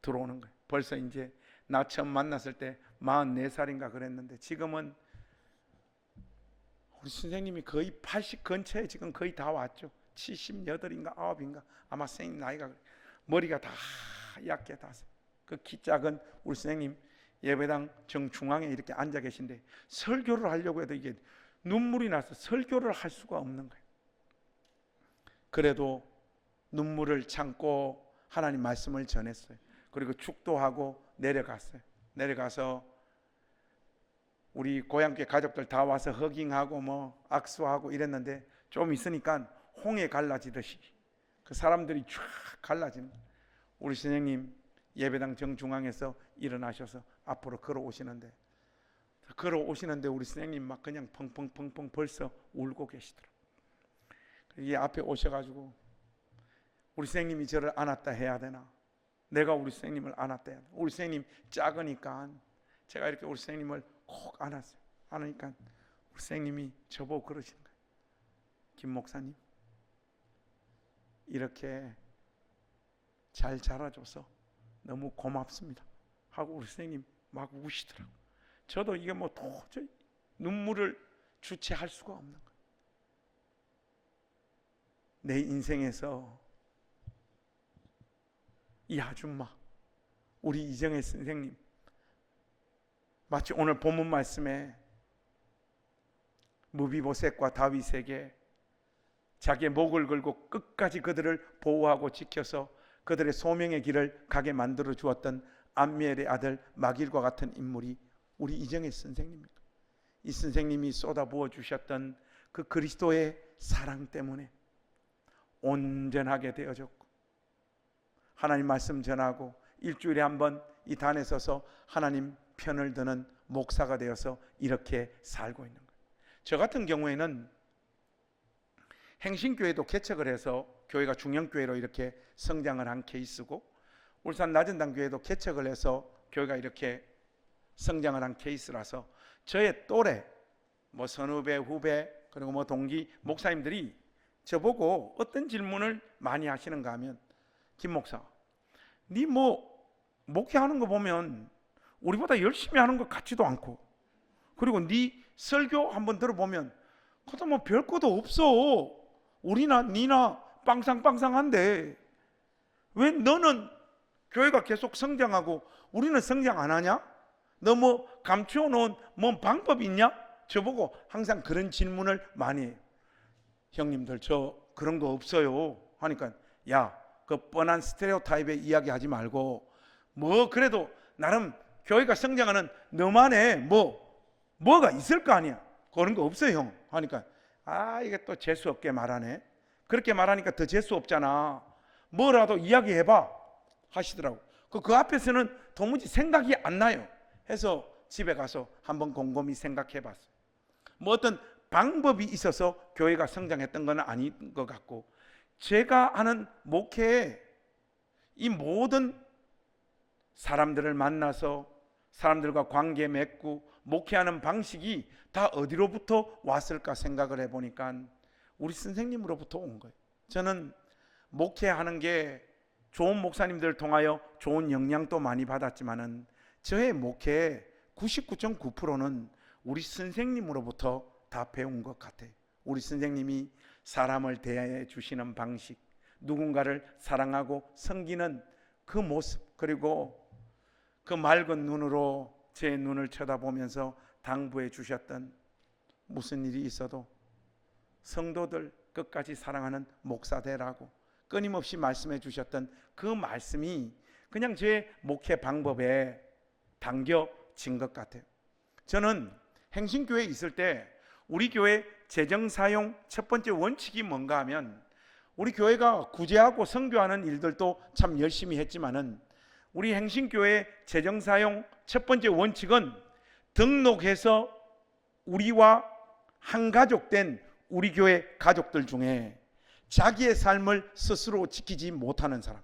들어오는 거예요. 벌써 이제 나 처음 만났을 때 44살인가 그랬는데 지금은 우리 선생님이 거의 80 근처에 지금 거의 다 왔죠. 78인가 9인가 아마 선생님 나이가 머리가 다 얕게 다서 그 키 작은 우리 선생님 예배당 정중앙에 이렇게 앉아 계신데 설교를 하려고 해도 이게 눈물이 나서 설교를 할 수가 없는 거예요. 그래도 눈물을 참고 하나님 말씀을 전했어요. 그리고 축도하고 내려갔어요. 내려가서 우리 고향교회 가족들 다 와서 허깅하고 뭐 악수하고 이랬는데 좀 있으니까 홍해 갈라지듯이 그 사람들이 쫙 갈라지는 거예요. 우리 선생님 예배당 정중앙에서 일어나셔서 앞으로 걸어오시는데 우리 선생님 막 그냥 펑펑펑펑 벌써 울고 계시더라고요. 이 앞에 오셔가지고 우리 선생님이 저를 안았다 해야 되나? 내가 우리 선생님을 안았다 해야 되나? 우리 선생님 작으니까 제가 이렇게 우리 선생님을 콕 안았어요. 안으니까 우리 선생님이 저보고 그러시는 거예요. 김 목사님, 이렇게 잘 자라줘서 너무 고맙습니다 하고 우리 선생님 막 우시더라고요. 저도 이게 뭐 도저히 눈물을 주체할 수가 없는 거예요. 내 인생에서 이 아줌마, 우리 이정혜 선생님, 마치 오늘 본문 말씀에 무비보셋과 다윗에게 자기의 목을 걸고 끝까지 그들을 보호하고 지켜서 그들의 소명의 길을 가게 만들어 주었던 암미엘의 아들 마길과 같은 인물이 우리 이정혜 선생님입니다. 이 선생님이 쏟아부어 주셨던 그 그리스도의 사랑 때문에 온전하게 되어졌고 하나님 말씀 전하고 일주일에 한 번 이 단에 서서 하나님 편을 드는 목사가 되어서 이렇게 살고 있는 거예요. 저 같은 경우에는 행신교회도 개척을 해서 교회가 중형교회로 이렇게 성장을 한 케이스고, 울산 나전당교회도 개척을 해서 교회가 이렇게 성장을 한 케이스라서 저의 또래 뭐 선후배, 후배, 그리고 뭐 동기 목사님들이 저보고 어떤 질문을 많이 하시는가 하면, 김 목사, 니 뭐 목회하는 거 보면 우리보다 열심히 하는 것 같지도 않고, 그리고 니 설교 한번 들어보면 그것도 뭐 별것도 없어. 우리나 니나 빵상빵상한데 왜 너는 교회가 계속 성장하고 우리는 성장 안 하냐? 너 뭐 감추어 놓은 뭔 방법이 있냐? 저보고 항상 그런 질문을 많이 해요. 형님들 저 그런 거 없어요 하니까, 야, 그 뻔한 스테레오타입의 이야기 하지 말고 뭐 그래도 나름 교회가 성장하는 너만의 뭐가 있을 거 아니야. 그런 거 없어요 형 하니까, 이게 또 재수 없게 말하네. 그렇게 말하니까 더 재수 없잖아. 뭐라도 이야기해봐 하시더라고. 그 앞에서는 도무지 생각이 안 나요. 해서 집에 가서 한번 곰곰이 생각해봤어요. 뭐 어떤 방법이 있어서 교회가 성장했던 건 아닌 것 같고, 제가 하는 목회에 이 모든 사람들을 만나서 사람들과 관계 맺고 목회하는 방식이 다 어디로부터 왔을까 생각을 해보니까 우리 선생님으로부터 온 거예요. 저는 목회하는 게 좋은 목사님들을 통하여 좋은 영향도 많이 받았지만은 저의 목회의 99.9%는 우리 선생님으로부터 다 배운 것 같아요. 우리 선생님이 사람을 대해 주시는 방식, 누군가를 사랑하고 섬기는 그 모습, 그리고 그 맑은 눈으로 제 눈을 쳐다보면서 당부해 주셨던, 무슨 일이 있어도 성도들 끝까지 사랑하는 목사 되라고 끊임없이 말씀해 주셨던 그 말씀이 그냥 제 목회 방법에 담겨진 것 같아요. 저는 행신교회에 있을 때 우리 교회 재정사용 첫 번째 원칙이 뭔가 하면, 우리 교회가 구제하고 선교하는 일들도 참 열심히 했지만은 우리 행신교회 재정사용 첫 번째 원칙은 등록해서 우리와 한 가족 된 우리 교회 가족들 중에 자기의 삶을 스스로 지키지 못하는 사람,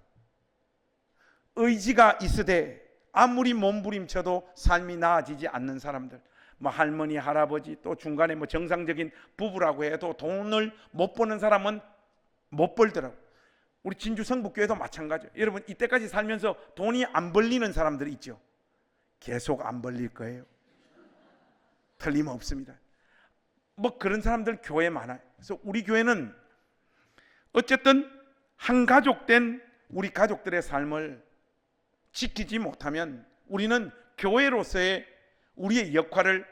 의지가 있으되 아무리 몸부림쳐도 삶이 나아지지 않는 사람들, 뭐 할머니, 할아버지, 또 중간에 뭐 정상적인 부부라고 해도 돈을 못 버는 사람은 못 벌더라고. 우리 진주 성북교회도 마찬가지예요. 여러분 이때까지 살면서 돈이 안 벌리는 사람들 있죠. 계속 안 벌릴 거예요. 틀림없습니다. 뭐 그런 사람들 교회 많아요. 그래서 우리 교회는 어쨌든 한 가족 된 우리 가족들의 삶을 지키지 못하면 우리는 교회로서의 우리의 역할을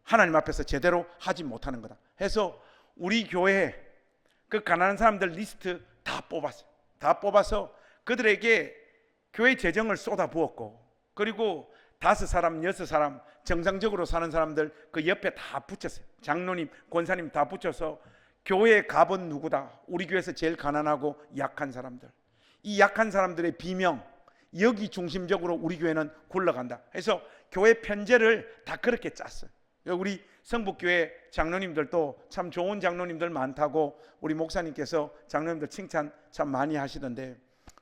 하나님 앞에서 제대로 하지 못하는 거다 해서 우리 교회에 그 가난한 사람들 리스트 다 뽑았어요. 다 뽑아서 그들에게 교회 재정을 쏟아 부었고, 그리고 5사람, 6사람 정상적으로 사는 사람들 그 옆에 다 붙였어요. 장로님, 권사님 다 붙여서 교회의 갑은 누구다, 우리 교회에서 제일 가난하고 약한 사람들, 이 약한 사람들의 비명, 여기 중심적으로 우리 교회는 굴러간다 해서 교회 편제를 다 그렇게 짰어요. 우리 성북교회 장로님들도 참 좋은 장로님들 많다고 우리 목사님께서 장로님들 칭찬 참 많이 하시던데,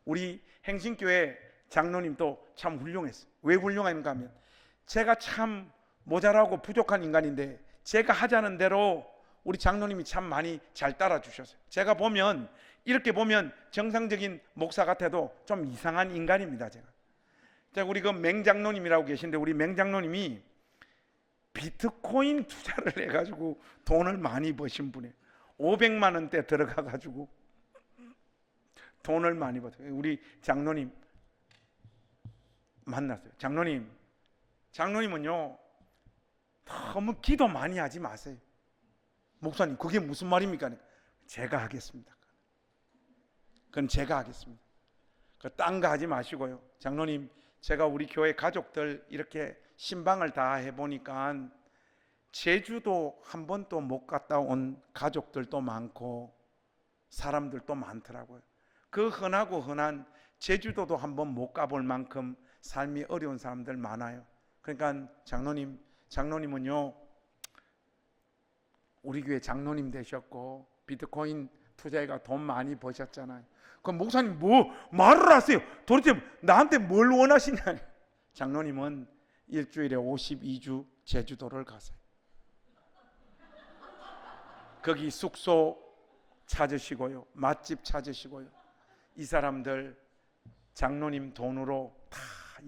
우리 행신교회 장로님도 참 훌륭했어요. 왜 훌륭한가 하면 제가 참 모자라고 부족한 인간인데 제가 하자는 대로 우리 장로님이 참 많이 잘 따라주셨어요. 제가 보면 이렇게 보면 정상적인 목사 같아도 좀 이상한 인간입니다. 제가 우리 그 맹장로님이라고 계신데, 우리 맹장로님이 비트코인 투자를 해가지고 돈을 많이 버신 분이에요. 500만 원대 들어가가지고 돈을 많이 버셨어요. 우리 장로님 만났어요. 장로님은요 너무 기도 많이 하지 마세요. 목사님 그게 무슨 말입니까? 제가 하겠습니다. 그건 제가 하겠습니다. 딴 거 하지 마시고요. 장로님, 제가 우리 교회 가족들 이렇게 신방을 다 해보니까 제주도 한 번도 못 갔다 온 가족들도 많고 사람들도 많더라고요. 그 흔하고 흔한 제주도도 한번 못 가볼 만큼 삶이 어려운 사람들 많아요. 그러니까 장로님은요, 우리 교회 장로님 되셨고 비트코인 투자해가 돈 많이 버셨잖아요. 그럼 목사님 뭐 말을 하세요? 도대체 나한테 뭘 원하시냐? 장로님은 일주일에 52주 제주도를 가세요. 거기 숙소 찾으시고요, 맛집 찾으시고요. 이 사람들 장로님 돈으로 다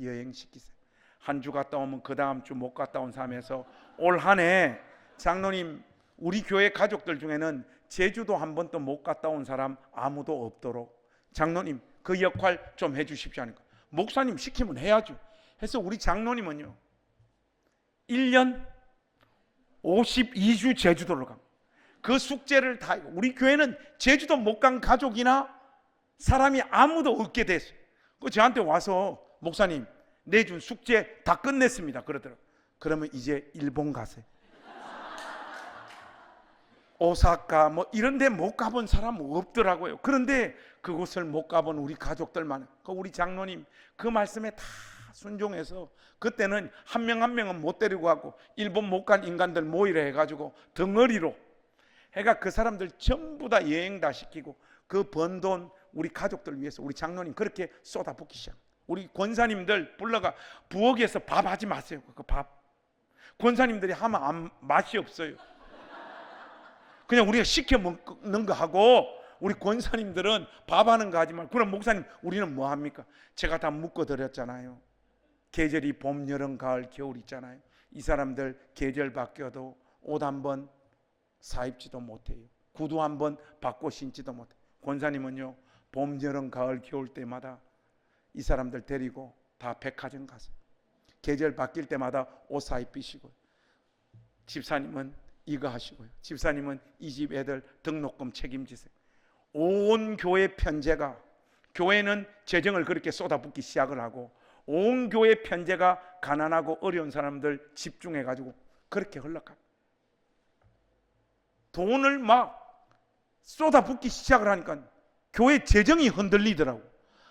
여행시키세요. 한 주 갔다 오면 그 다음 주 못 갔다 온 사람에서 올 한 해 장로님, 우리 교회 가족들 중에는 제주도 한 번도 못 갔다 온 사람 아무도 없도록 장로님 그 역할 좀 해주십시오 하니까 목사님 시키면 해야죠. 해서 우리 장로님은요 1년 52주 제주도를 갑니다. 그 숙제를 다, 우리 교회는 제주도 못 간 가족이나 사람이 아무도 없게 됐어요. 그 저한테 와서 목사님 내준 숙제 다 끝냈습니다 그러더라고요. 그러면 이제 일본 가세요. 오사카 뭐 이런 데 못 가본 사람 없더라고요. 그런데 그곳을 못 가본 우리 가족들만, 우리 장로님 그 말씀에 다 순종해서 그때는 한 명 한 명은 못 데리고 가고 일본 못 간 인간들 모이라 해가지고 덩어리로 해가 그 사람들 전부 다 여행 다 시키고 그 번 돈 우리 가족들 위해서 우리 장로님 그렇게 쏟아붓기 시작. 우리 권사님들 불러가 부엌에서 밥 하지 마세요. 그 밥 권사님들이 하면 맛이 없어요. 그냥 우리가 시켜 먹는 거 하고 우리 권사님들은 밥하는 거 하지 말고. 그럼 목사님 우리는 뭐 합니까? 제가 다 묶어드렸잖아요. 계절이 봄, 여름, 가을, 겨울 있잖아요. 이 사람들 계절 바뀌어도 옷 한 번 사입지도 못해요. 구두 한 번 바꿔 신지도 못해요. 권사님은요 봄, 여름, 가을, 겨울 때마다 이 사람들 데리고 다 백화점 가세요. 계절 바뀔 때마다 옷 사입히시고요. 집사님은 이거 하시고요. 집사님은 이 집 애들 등록금 책임지세요. 온 교회 편제가, 교회는 재정을 그렇게 쏟아붓기 시작을 하고 온 교회 편제가 가난하고 어려운 사람들 집중해가지고 그렇게 흘러갑니다. 돈을 막 쏟아붓기 시작을 하니까 교회 재정이 흔들리더라고.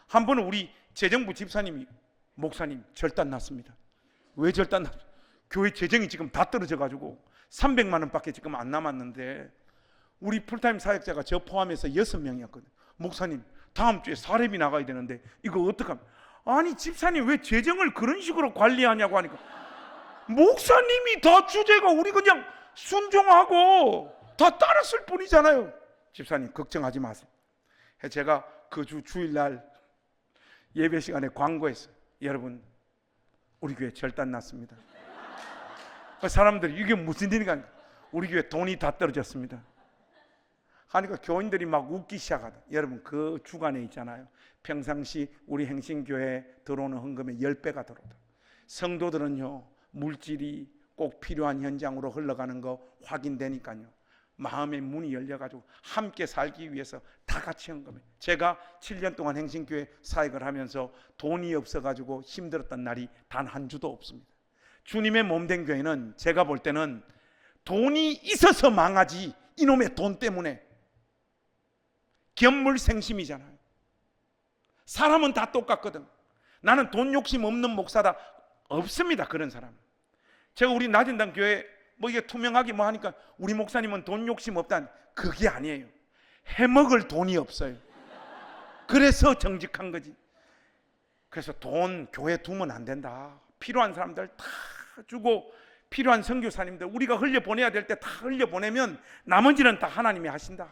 한 번은 우리 재정부 집사님이 목사님 절단 났습니다. 왜 절단 났어요? 교회 재정이 지금 다 떨어져가지고 300만 원밖에 지금 안 남았는데 우리 풀타임 사역자가 저 포함해서 6명이었거든요. 목사님 다음 주에 사례비 나가야 되는데 이거 어떡합니까? 아니 집사님 왜 재정을 그런 식으로 관리하냐고 하니까 목사님이 다 주제가 우리 그냥 순종하고 다 따랐을 뿐이잖아요. 집사님 걱정하지 마세요. 제가 그 주일날 예배 시간에 광고했어요. 여러분 우리 교회 절단 났습니다. 사람들이 이게 무슨 일인가, 우리 교회 돈이 다 떨어졌습니다 하니까 교인들이 막 웃기 시작하다. 여러분 그 주간에 있잖아요, 평상시 우리 행신교회에 들어오는 헌금의 10배가 들어오다. 성도들은요 물질이 꼭 필요한 현장으로 흘러가는 거 확인되니까요 마음의 문이 열려가지고 함께 살기 위해서 다 같이 헌금해. 제가 7년 동안 행신교회 사역을 하면서 돈이 없어가지고 힘들었던 날이 단 한 주도 없습니다. 주님의 몸된 교회는 제가 볼 때는 돈이 있어서 망하지 이놈의 돈 때문에 견물생심이잖아요. 사람은 다 똑같거든. 나는 돈 욕심 없는 목사다 없습니다. 그런 사람. 제가 우리 낮은당 교회 뭐 이게 투명하게 뭐 하니까 우리 목사님은 돈 욕심 없다니, 그게 아니에요. 해먹을 돈이 없어요. 그래서 정직한 거지. 그래서 돈 교회 두면 안 된다. 필요한 사람들 다 주고 필요한 선교사님들 우리가 흘려보내야 될 때 다 흘려보내면 나머지는 다 하나님이 하신다.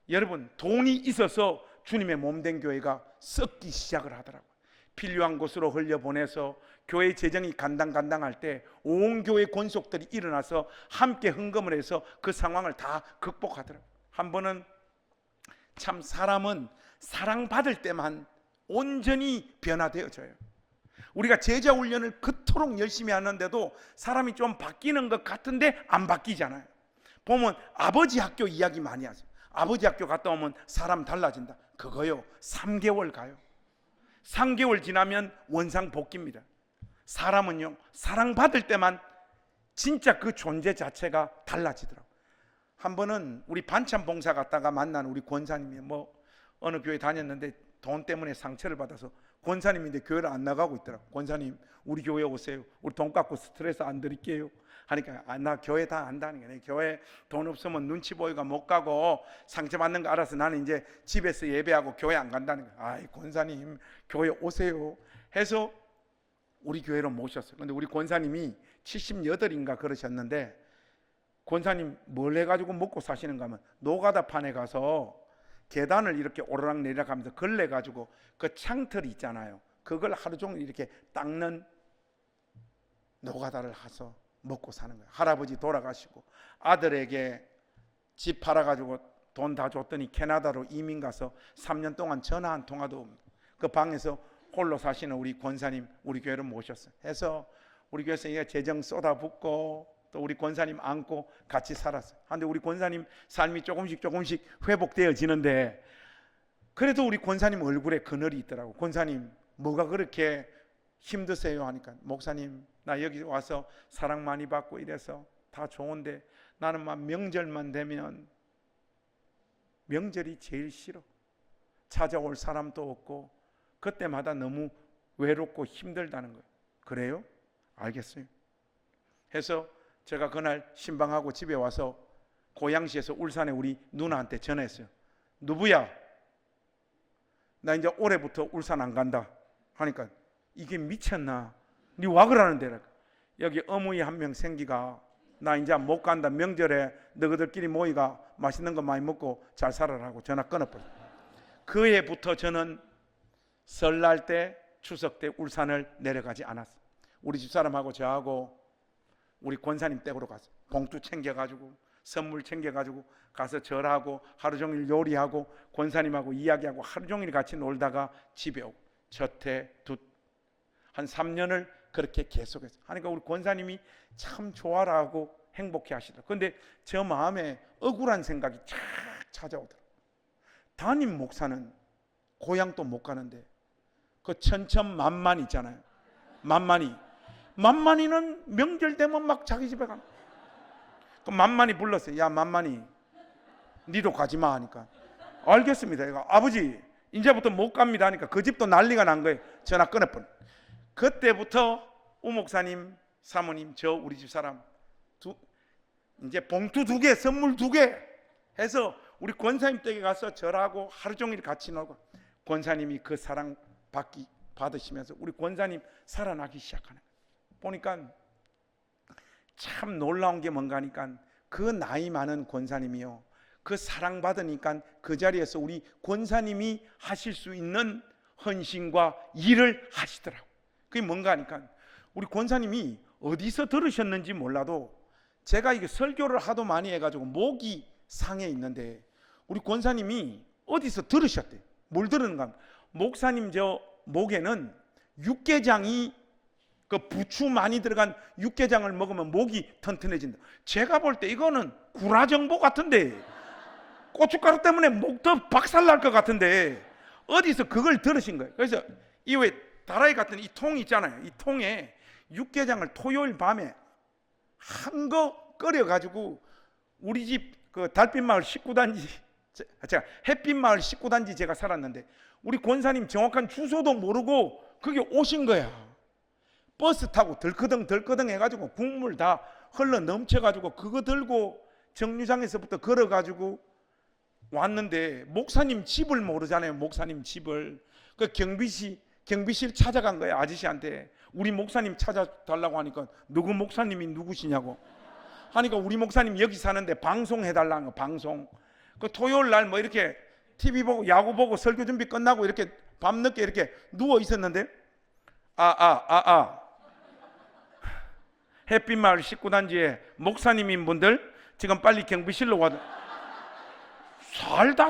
여러분 돈이 있어서 주님의 몸된 교회가 썩기 시작을 하더라고요. 필요한 곳으로 흘려보내서 교회 재정이 간당간당할 때 온 교회 권속들이 일어나서 함께 헌금을 해서 그 상황을 다 극복하더라고요. 한 번은 참 사람은 사랑받을 때만 온전히 변화되어져요. 우리가 제자 훈련을 그토록 열심히 하는데도 사람이 좀 바뀌는 것 같은데 안 바뀌잖아요. 보면 아버지 학교 이야기 많이 하세요. 아버지 학교 갔다 오면 사람 달라진다. 그거요 3개월 가요. 3개월 지나면 원상복귀입니다. 사람은요 사랑받을 때만 진짜 그 존재 자체가 달라지더라고요. 한 번은 우리 반찬 봉사 갔다가 만난 우리 권사님이 뭐 어느 교회 다녔는데 돈 때문에 상처를 받아서 권사님인데 교회를 안 나가고 있더라고. 권사님 우리 교회 오세요. 우리 돈 깎고 스트레스 안 드릴게요. 하니까 나 교회 다 안다는 거네. 교회 돈 없으면 눈치 보이가 못 가고 상처받는 거 알아서 나는 이제 집에서 예배하고 교회 안 간다는 거야. 아이 권사님 교회 오세요 해서 우리 교회로 모셨어요. 근데 우리 권사님이 78인가 그러셨는데, 권사님 뭘 해가지고 먹고 사시는가 하면 노가다판에 가서 계단을 이렇게 오르락 내리락 하면서 걸레가지고 그 창틀이 있잖아요, 그걸 하루 종일 이렇게 닦는 노가다를 해서 먹고 사는 거예요. 할아버지 돌아가시고 아들에게 집 팔아가지고 돈 다 줬더니 캐나다로 이민 가서 3년 동안 전화 한 통화도 없는 그 방에서 홀로 사시는 우리 권사님 우리 교회로 모셨어요. 해서 우리 교회에서 재정 쏟아붓고 또 우리 권사님 안고 같이 살았어요. 그런데 우리 권사님 삶이 조금씩 회복되어지는데, 그래도 우리 권사님 얼굴에 그늘이 있더라고. 권사님 뭐가 그렇게 힘드세요 하니까, 목사님 나 여기 와서 사랑 많이 받고 이래서 다 좋은데 나는 막 명절만 되면 명절이 제일 싫어. 찾아올 사람도 없고 그때마다 너무 외롭고 힘들다는 거예요. 그래요? 알겠어요. 해서 제가 그날 신방하고 집에 와서 고양시에서 울산에 우리 누나한테 전화했어요. 누구야? 나 이제 올해부터 울산 안 간다 하니까, 이게 미쳤나? 니 와 그러는데, 여기 어머니 한 명 생기가 나 이제 못 간다, 명절에 너희들끼리 모이가 맛있는 거 많이 먹고 잘 살아라고 전화 끊어버렸어요. 그 해부터 저는 설날 때 추석 때 울산을 내려가지 않았어요. 우리 집사람하고 저하고 우리 권사님 댁으로 갔어요. 봉투 챙겨가지고 선물 챙겨가지고 가서 절하고 하루 종일 요리하고 권사님하고 이야기하고 하루 종일 같이 놀다가 집에 오고 첫해 한 3년을 그렇게 계속했어요. 하니까 우리 권사님이 참 좋아라 하고 행복해 하시더라고요. 그런데 저 마음에 억울한 생각이 착 찾아오더라고요. 담임 목사는 고향도 못 가는데 그 천천만만 있잖아요. 만만이는 명절 되면 막 자기 집에 가는. 그 만만이 불렀어요. 야 만만이, 니도 가지 마 하니까 알겠습니다. 이거 아버지 이제부터 못 갑니다 하니까 그 집도 난리가 난 거예요. 전화 끊어버려. 그때부터 우 목사님, 사모님, 저 우리 집 사람 이제 봉투 2개, 선물 2개 해서 우리 권사님 댁에 가서 절하고 하루 종일 같이 놀고, 권사님이 그 사랑 받으시면서 우리 권사님 살아나기 시작하는 거예요. 보니까 참 놀라운 게 뭔가 하니까, 그 나이 많은 권사님이요, 그 사랑 받으니까 그 자리에서 우리 권사님이 하실 수 있는 헌신과 일을 하시더라고요. 그게 뭔가 하니까, 우리 권사님이 어디서 들으셨는지 몰라도 제가 이게 설교를 하도 많이 해가지고 목이 상해 있는데, 우리 권사님이 어디서 들으셨대요. 뭘 들었는가? 목사님 저 목에는 육개장이, 그 부추 많이 들어간 육개장을 먹으면 목이 튼튼해진다. 제가 볼 때 이거는 구라정보 같은데, 고춧가루 때문에 목도 박살날 것 같은데 어디서 그걸 들으신 거예요. 그래서 이 왜 다라이 같은 이 통 있잖아요. 이 통에 육개장을 토요일 밤에 한 거 끓여가지고 우리 집 그 달빛마을 19단지, 제가 햇빛마을 19단지 제가 살았는데 우리 권사님 정확한 주소도 모르고 그게 오신 거야. 버스 타고 덜커덩 해가지고 국물 다 흘러 넘쳐가지고 그거 들고 정류장에서부터 걸어가지고 왔는데, 목사님 집을 모르잖아요. 목사님 집을. 그 경비실 찾아간 거예요. 아저씨한테 우리 목사님 찾아달라고 하니까, 누구 목사님이 누구시냐고 하니까, 우리 목사님 여기 사는데 방송해달라는 거. 방송 그 토요일 날 뭐 이렇게 TV 보고 야구 보고 설교 준비 끝나고 이렇게 밤늦게 이렇게 누워 있었는데, 햇빛마을 19단지에 목사님인 분들 지금 빨리 경비실로 와도,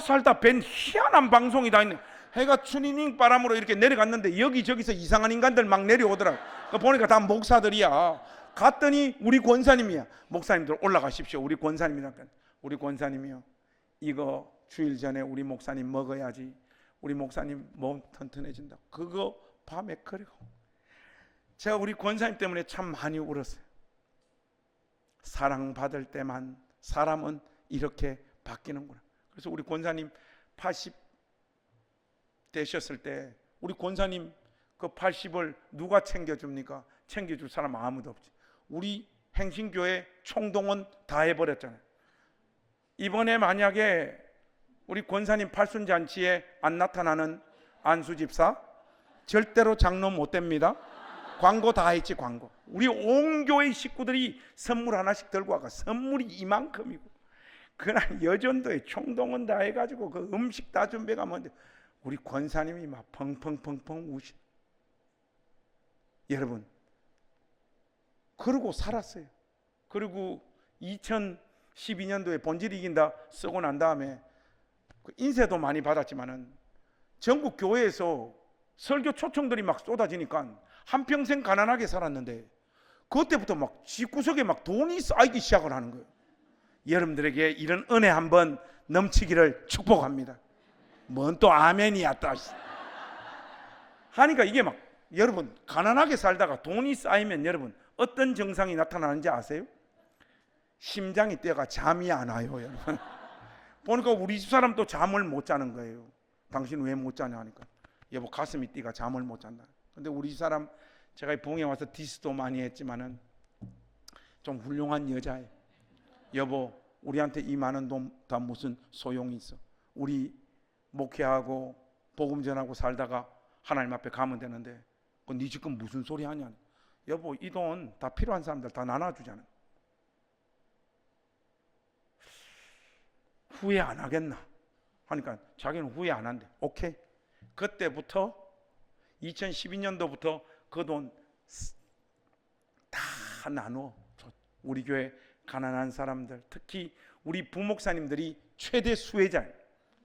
살다 뵌 희한한 방송이 다 있네. 해가 추니닝 바람으로 이렇게 내려갔는데 여기저기서 이상한 인간들 막 내려오더라고. 보니까 다 목사들이야. 갔더니 우리 권사님이야. 목사님들 올라가십시오. 우리 권사님이라니까. 우리 권사님이요, 이거 주일 전에 우리 목사님 먹어야지 우리 목사님 몸 튼튼해진다. 그거 밤에 그리고 제가 우리 권사님 때문에 참 많이 울었어요. 사랑받을 때만 사람은 이렇게 바뀌는구나. 그래서 우리 권사님 되셨을 때 우리 권사님 그 80을 누가 챙겨줍니까? 챙겨줄 사람 아무도 없지. 우리 행신교회 총동원 다 해버렸잖아요. 이번에 만약에 우리 권사님 팔순잔치에 안 나타나는 안수집사 절대로 장로 못 됩니다. 광고 다 했지. 광고. 우리 온 교회 식구들이 선물 하나씩 들고 와가 선물이 이만큼이고, 그날 여전도에 총동원 다 해가지고 그 음식 다 준비해가면 우리 권사님이 막 펑펑펑펑 우시. 여러분, 그러고 살았어요. 그리고 2012년도에 본질 이긴다 쓰고 난 다음에 인쇄도 많이 받았지만은 전국 교회에서 설교 초청들이 막 쏟아지니까 한평생 가난하게 살았는데 그때부터 막 집구석에 막 돈이 쌓이기 시작을 하는 거예요. 여러분들에게 이런 은혜 한번 넘치기를 축복합니다. 뭔 또 아멘이야 또 하니까 이게 막, 여러분 가난하게 살다가 돈이 쌓이면 여러분 어떤 증상이 나타나는지 아세요? 심장이 뛰어가 잠이 안 와요. 여러분 보니까 우리 집사람도 잠을 못 자는 거예요. 당신 왜 못 자냐 하니까 여보 가슴이 뛰가 잠을 못 잔다. 근데 우리 집사람 제가 봉에 와서 디스도 많이 했지만은 좀 훌륭한 여자예요. 여보 우리한테 이 많은 돈 다 무슨 소용이 있어. 우리 목회하고 복음 전하고 살다가 하나님 앞에 가면 되는데 네 지금 무슨 소리 하냐. 여보 이 돈 다 필요한 사람들 다 나눠주잖아. 후회 안 하겠나 하니까 자기는 후회 안 한대. 오케이. 그때부터 2012년도부터 그 돈 다 나누어 우리 교회 가난한 사람들, 특히 우리 부목사님들이 최대 수혜자예요.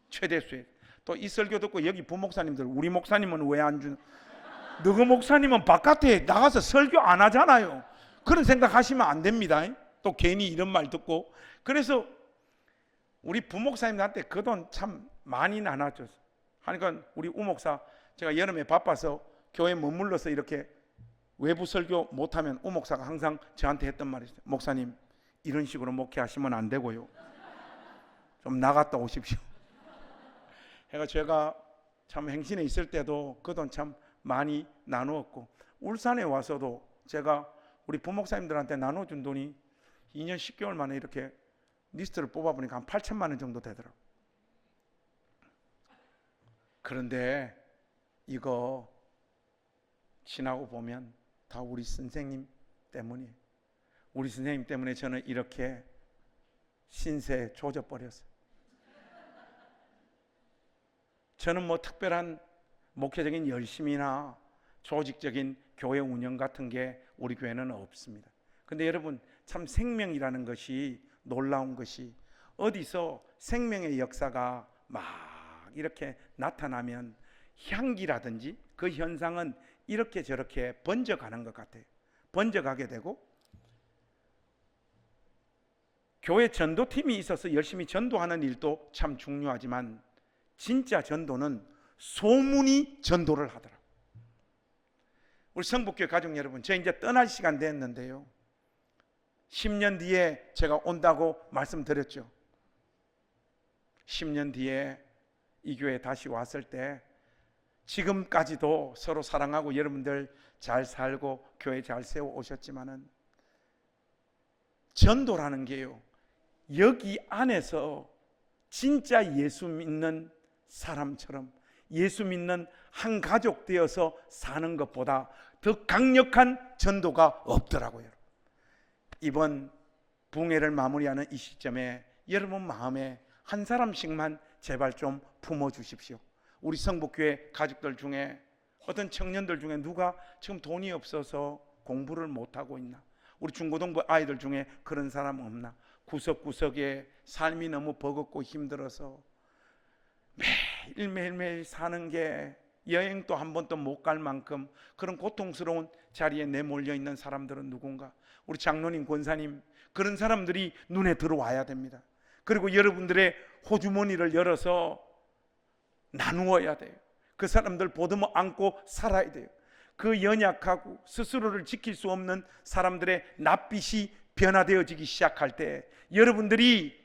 최대 수혜. 또 이 설교 듣고 여기 부목사님들 우리 목사님은 왜 안 주는? 너그 목사님은 바깥에 나가서 설교 안 하잖아요. 그런 생각하시면 안 됩니다. 또 괜히 이런 말 듣고. 그래서 우리 부목사님한테 그 돈 참 많이 나눠줬어. 하니까 우리 우목사 제가 여름에 바빠서 교회 머물러서 이렇게 외부 설교 못하면 우목사가 항상 저한테 했던 말이 있어요. 목사님 이런 식으로 목회하시면 안 되고요. 좀 나갔다 오십시오. 그러니까 제가 참 행신에 있을 때도 그 돈 참 많이 나누었고, 울산에 와서도 제가 우리 부목사님들한테 나눠준 돈이 2년 10개월 만에 이렇게 리스트를 뽑아보니까 한 8천만 원 정도 되더라고요. 그런데 이거 지나고 보면 다 우리 선생님 때문이에요. 우리 선생님 때문에 저는 이렇게 신세에 조져버렸어요. 저는 뭐 특별한 목회적인 열심이나 조직적인 교회 운영 같은 게 우리 교회는 없습니다. 근데 여러분 참 생명이라는 것이 놀라운 것이 어디서 생명의 역사가 막 이렇게 나타나면 향기라든지 그 현상은 이렇게 저렇게 번져가는 것 같아요. 번져가게 되고 교회 전도팀이 있어서 열심히 전도하는 일도 참 중요하지만 진짜 전도는 소문이 전도를 하더라. 우리 성북교회 가족 여러분, 저 이제 떠날 시간 됐는데요. 10년 뒤에 제가 온다고 말씀드렸죠. 10년 뒤에 이 교회에 다시 왔을 때 지금까지도 서로 사랑하고 여러분들 잘 살고 교회 잘 세워 오셨지만은 전도라는 게요, 여기 안에서 진짜 예수 믿는 사람처럼 예수 믿는 한 가족 되어서 사는 것보다 더 강력한 전도가 없더라고요. 이번 붕해를 마무리하는 이 시점에 여러분 마음에 한 사람씩만 제발 좀 품어주십시오. 우리 성북교회 가족들 중에 어떤 청년들 중에 누가 지금 돈이 없어서 공부를 못하고 있나? 우리 중고등부 아이들 중에 그런 사람 없나? 구석구석에 삶이 너무 버겁고 힘들어서 매일매일 사는 게 여행도 한 번도 못 갈 만큼 그런 고통스러운 자리에 내몰려 있는 사람들은 누군가? 우리 장로님, 권사님, 그런 사람들이 눈에 들어와야 됩니다. 그리고 여러분들의 호주머니를 열어서 나누어야 돼요. 그 사람들 보듬어 안고 살아야 돼요. 그 연약하고 스스로를 지킬 수 없는 사람들의 낯빛이 변화되어지기 시작할 때 여러분들이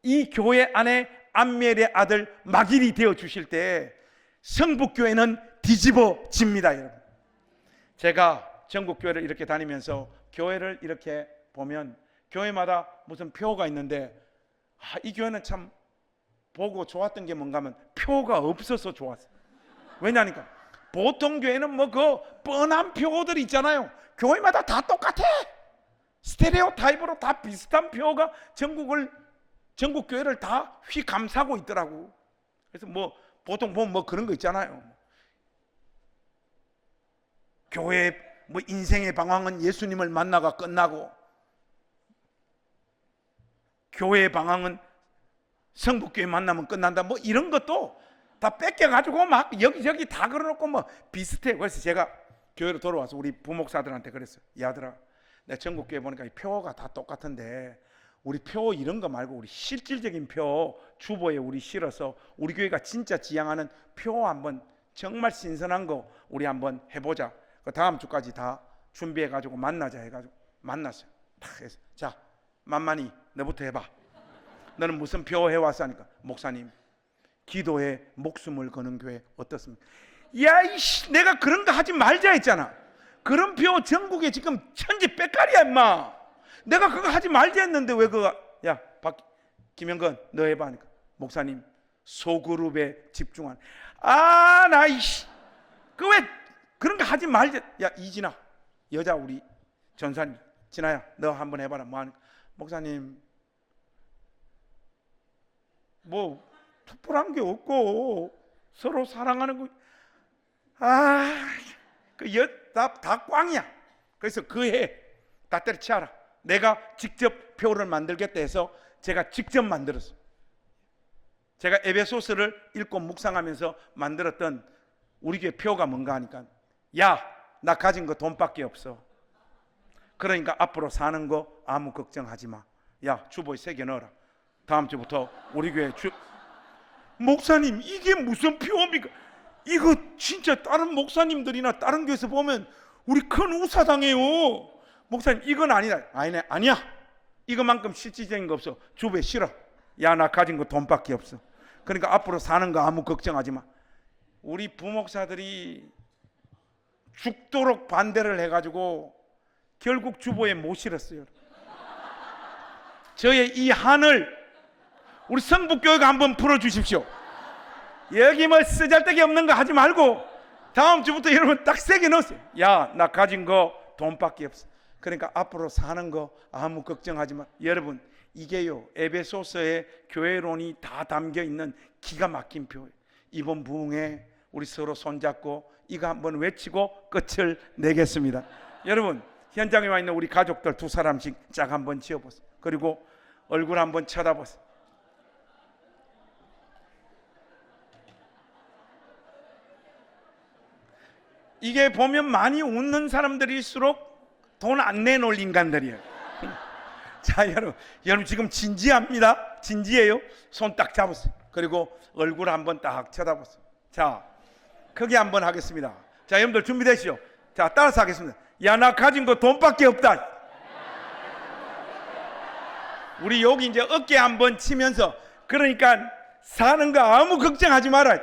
이 교회 안에 암멜의 아들 마길이 되어 주실 때 성북교회는 뒤집어집니다. 여러분, 제가 전국교회를 이렇게 다니면서 교회를 이렇게 보면 교회마다 무슨 표가 있는데 이 교회는 참 보고 좋았던 게 뭔가 하면 표가 없어서 좋았어요. 왜냐니까 보통 교회는 뭐 그 뻔한 표들 있잖아요. 교회마다 다 똑같아. 스테레오 타입으로 다 비슷한 표가 전국 교회를 다 휘감싸고 있더라고. 그래서 뭐 보통 보면 뭐 그런 거 있잖아요. 교회 뭐 인생의 방황은 예수님을 만나가 끝나고, 교회의 방황은 성북교회 만나면 끝난다, 뭐 이런 것도 다 뺏겨가지고 막 여기저기 다 걸어놓고 뭐 비슷해. 그래서 제가 교회로 돌아와서 우리 부목사들한테 그랬어요. 야들아, 내가 전국교회 보니까 이 표가 다 똑같은데 우리 표 이런 거 말고 우리 실질적인 표 주보에 우리 실어서 우리 교회가 진짜 지향하는 표 한번 정말 신선한 거 우리 한번 해보자. 그 다음 주까지 다 준비해가지고 만나자 해가지고 만났어요. 딱 해서 자, 만만히 너부터 해봐. 너는 무슨 표 해왔어 하니까 목사님, 기도에 목숨을 거는 교회 어떻습니까? 야, 이씨, 내가 그런 거 하지 말자 했잖아. 그런 표 전국에 지금 천지백갈이야 임마. 내가 그거 하지 말자 했는데 왜 그거. 야, 김영건 너 해봐 하니까 목사님, 소그룹에 집중한. 나 이씨, 그 왜 그런 거 하지 말자. 야, 이진아, 여자 우리 전사님, 진아야 너 한번 해봐라. 뭐 하니까 목사님, 뭐 특별한 게 없고 서로 사랑하는 거. 다 꽝이야. 그래서 그 해 다 때려치워라. 내가 직접 표를 만들겠다 해서 제가 직접 만들었어요. 제가 에베소서를 읽고 묵상하면서 만들었던 우리 교회 표가 뭔가 하니까, 야, 나 가진 거 돈밖에 없어. 그러니까 앞으로 사는 거 아무 걱정하지 마. 야, 주보에 새겨 넣어라. 다음 주부터 우리 교회 목사님, 이게 무슨 표입니까? 이거 진짜 다른 목사님들이나 다른 교회에서 보면 우리 큰 우사당해요. 목사님, 이건 아니다. 아니야. 이거만큼 실질적인 거 없어. 주부에 실어. 야, 나 가진 거 돈밖에 없어. 그러니까 앞으로 사는 거 아무 걱정하지 마. 우리 부목사들이 죽도록 반대를 해가지고 결국 주보에 못 실었어요. 저의 이 한을 우리 성북교회가 한번 풀어주십시오. 여기 뭐 쓰잘데기 없는 거 하지 말고 다음 주부터 여러분 딱 세게 넣으세요. 야, 나 가진 거 돈밖에 없어. 그러니까 앞으로 사는 거 아무 걱정하지 마. 여러분, 이게요, 에베소서의 교회론이 다 담겨 있는 기가 막힌 표예요. 이번 부흥에 우리 서로 손잡고 이거 한번 외치고 끝을 내겠습니다. 여러분, 현장에 와 있는 우리 가족들 두 사람씩 짝 한번 지어보세요. 그리고 얼굴 한번 쳐다보세요. 이게 보면 많이 웃는 사람들일수록 돈 안 내놓을 인간들이에요. 자, 여러분 지금 진지합니다. 진지해요. 손 딱 잡으세요. 그리고 얼굴 한번 딱 쳐다보세요. 자, 크게 한번 하겠습니다. 자, 여러분들 준비되시죠? 자, 따라서 하겠습니다. 야, 나 가진 거 돈밖에 없다. 우리 여기 이제 어깨 한번 치면서, 그러니까 사는 거 아무 걱정하지 마라.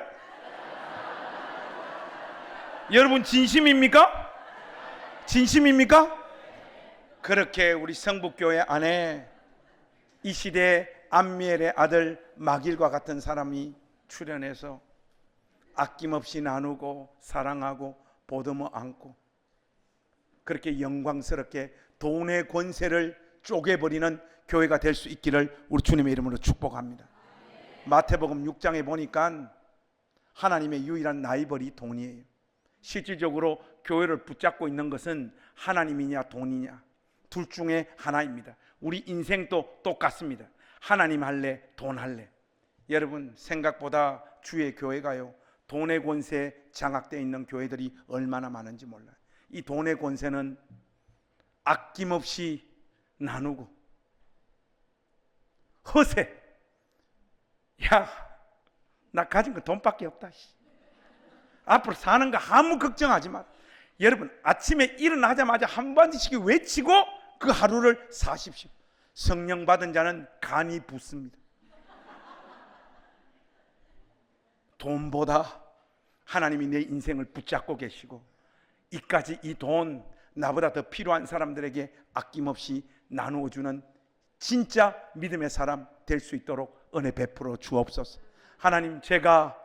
여러분 진심입니까? 진심입니까? 그렇게 우리 성북교회 안에 이 시대에 암미엘의 아들 마길과 같은 사람이 출연해서 아낌없이 나누고 사랑하고 보듬어 안고 그렇게 영광스럽게 돈의 권세를 쪼개버리는 교회가 될 수 있기를 우리 주님의 이름으로 축복합니다. 마태복음 6장에 보니까 하나님의 유일한 라이벌이 돈이에요. 실질적으로 교회를 붙잡고 있는 것은 하나님이냐 돈이냐, 둘 중에 하나입니다. 우리 인생도 똑같습니다. 하나님 할래, 돈 할래. 여러분, 생각보다 주의 교회가요, 돈의 권세에 장악되어 있는 교회들이 얼마나 많은지 몰라요. 이 돈의 권세는 아낌없이 나누고 허세. 야, 나 가진 거 돈밖에 없다. 앞으로 사는 거 아무 걱정하지 마. 여러분, 아침에 일어나자마자 한 번씩 외치고 그 하루를 사십시오. 성령 받은 자는 간이 붓습니다. 돈보다 하나님이 내 인생을 붙잡고 계시고 이까지 이 돈 나보다 더 필요한 사람들에게 아낌없이 나누어 주는 진짜 믿음의 사람 될 수 있도록 은혜 베풀어 주옵소서. 하나님, 제가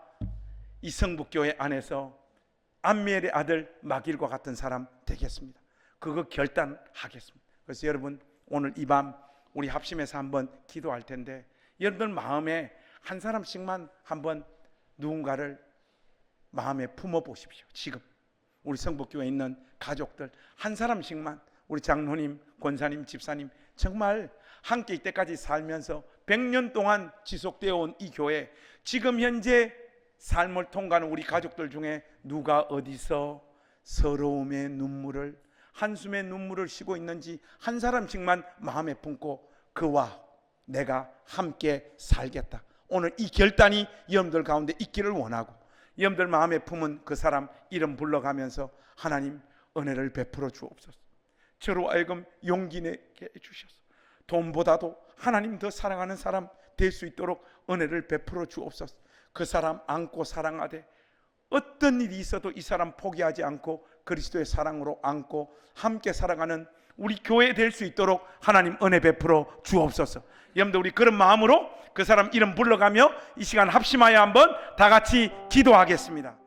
이 성북교회 안에서 암미엘의 아들 마길과 같은 사람 되겠습니다. 그거 결단하겠습니다. 그래서 여러분, 오늘 이 밤 우리 합심해서 한번 기도할 텐데 여러분들 마음에 한 사람씩만 한번 누군가를 마음에 품어 보십시오. 지금 우리 성북교회에 있는 가족들 한 사람씩만, 우리 장로님, 권사님, 집사님, 정말 함께 이때까지 살면서 100년 동안 지속되어 온 이 교회, 지금 현재 삶을 통과하는 우리 가족들 중에 누가 어디서 서러움의 눈물을, 한숨의 눈물을 쉬고 있는지 한 사람씩만 마음에 품고 그와 내가 함께 살겠다, 오늘 이 결단이 여러분들 가운데 있기를 원하고, 여러분들 마음에 품은 그 사람 이름 불러가면서 하나님 은혜를 베풀어 주옵소서. 저로 하여금 용기 내게 해주셔서 돈보다도 하나님 더 사랑하는 사람 될 수 있도록 은혜를 베풀어 주옵소서. 그 사람 안고 사랑하되 어떤 일이 있어도 이 사람 포기하지 않고 그리스도의 사랑으로 안고 함께 살아가는 우리 교회 될 수 있도록 하나님 은혜 베풀어 주옵소서. 여러분들 우리 그런 마음으로 그 사람 이름 불러가며 이 시간 합심하여 한번 다 같이 기도하겠습니다.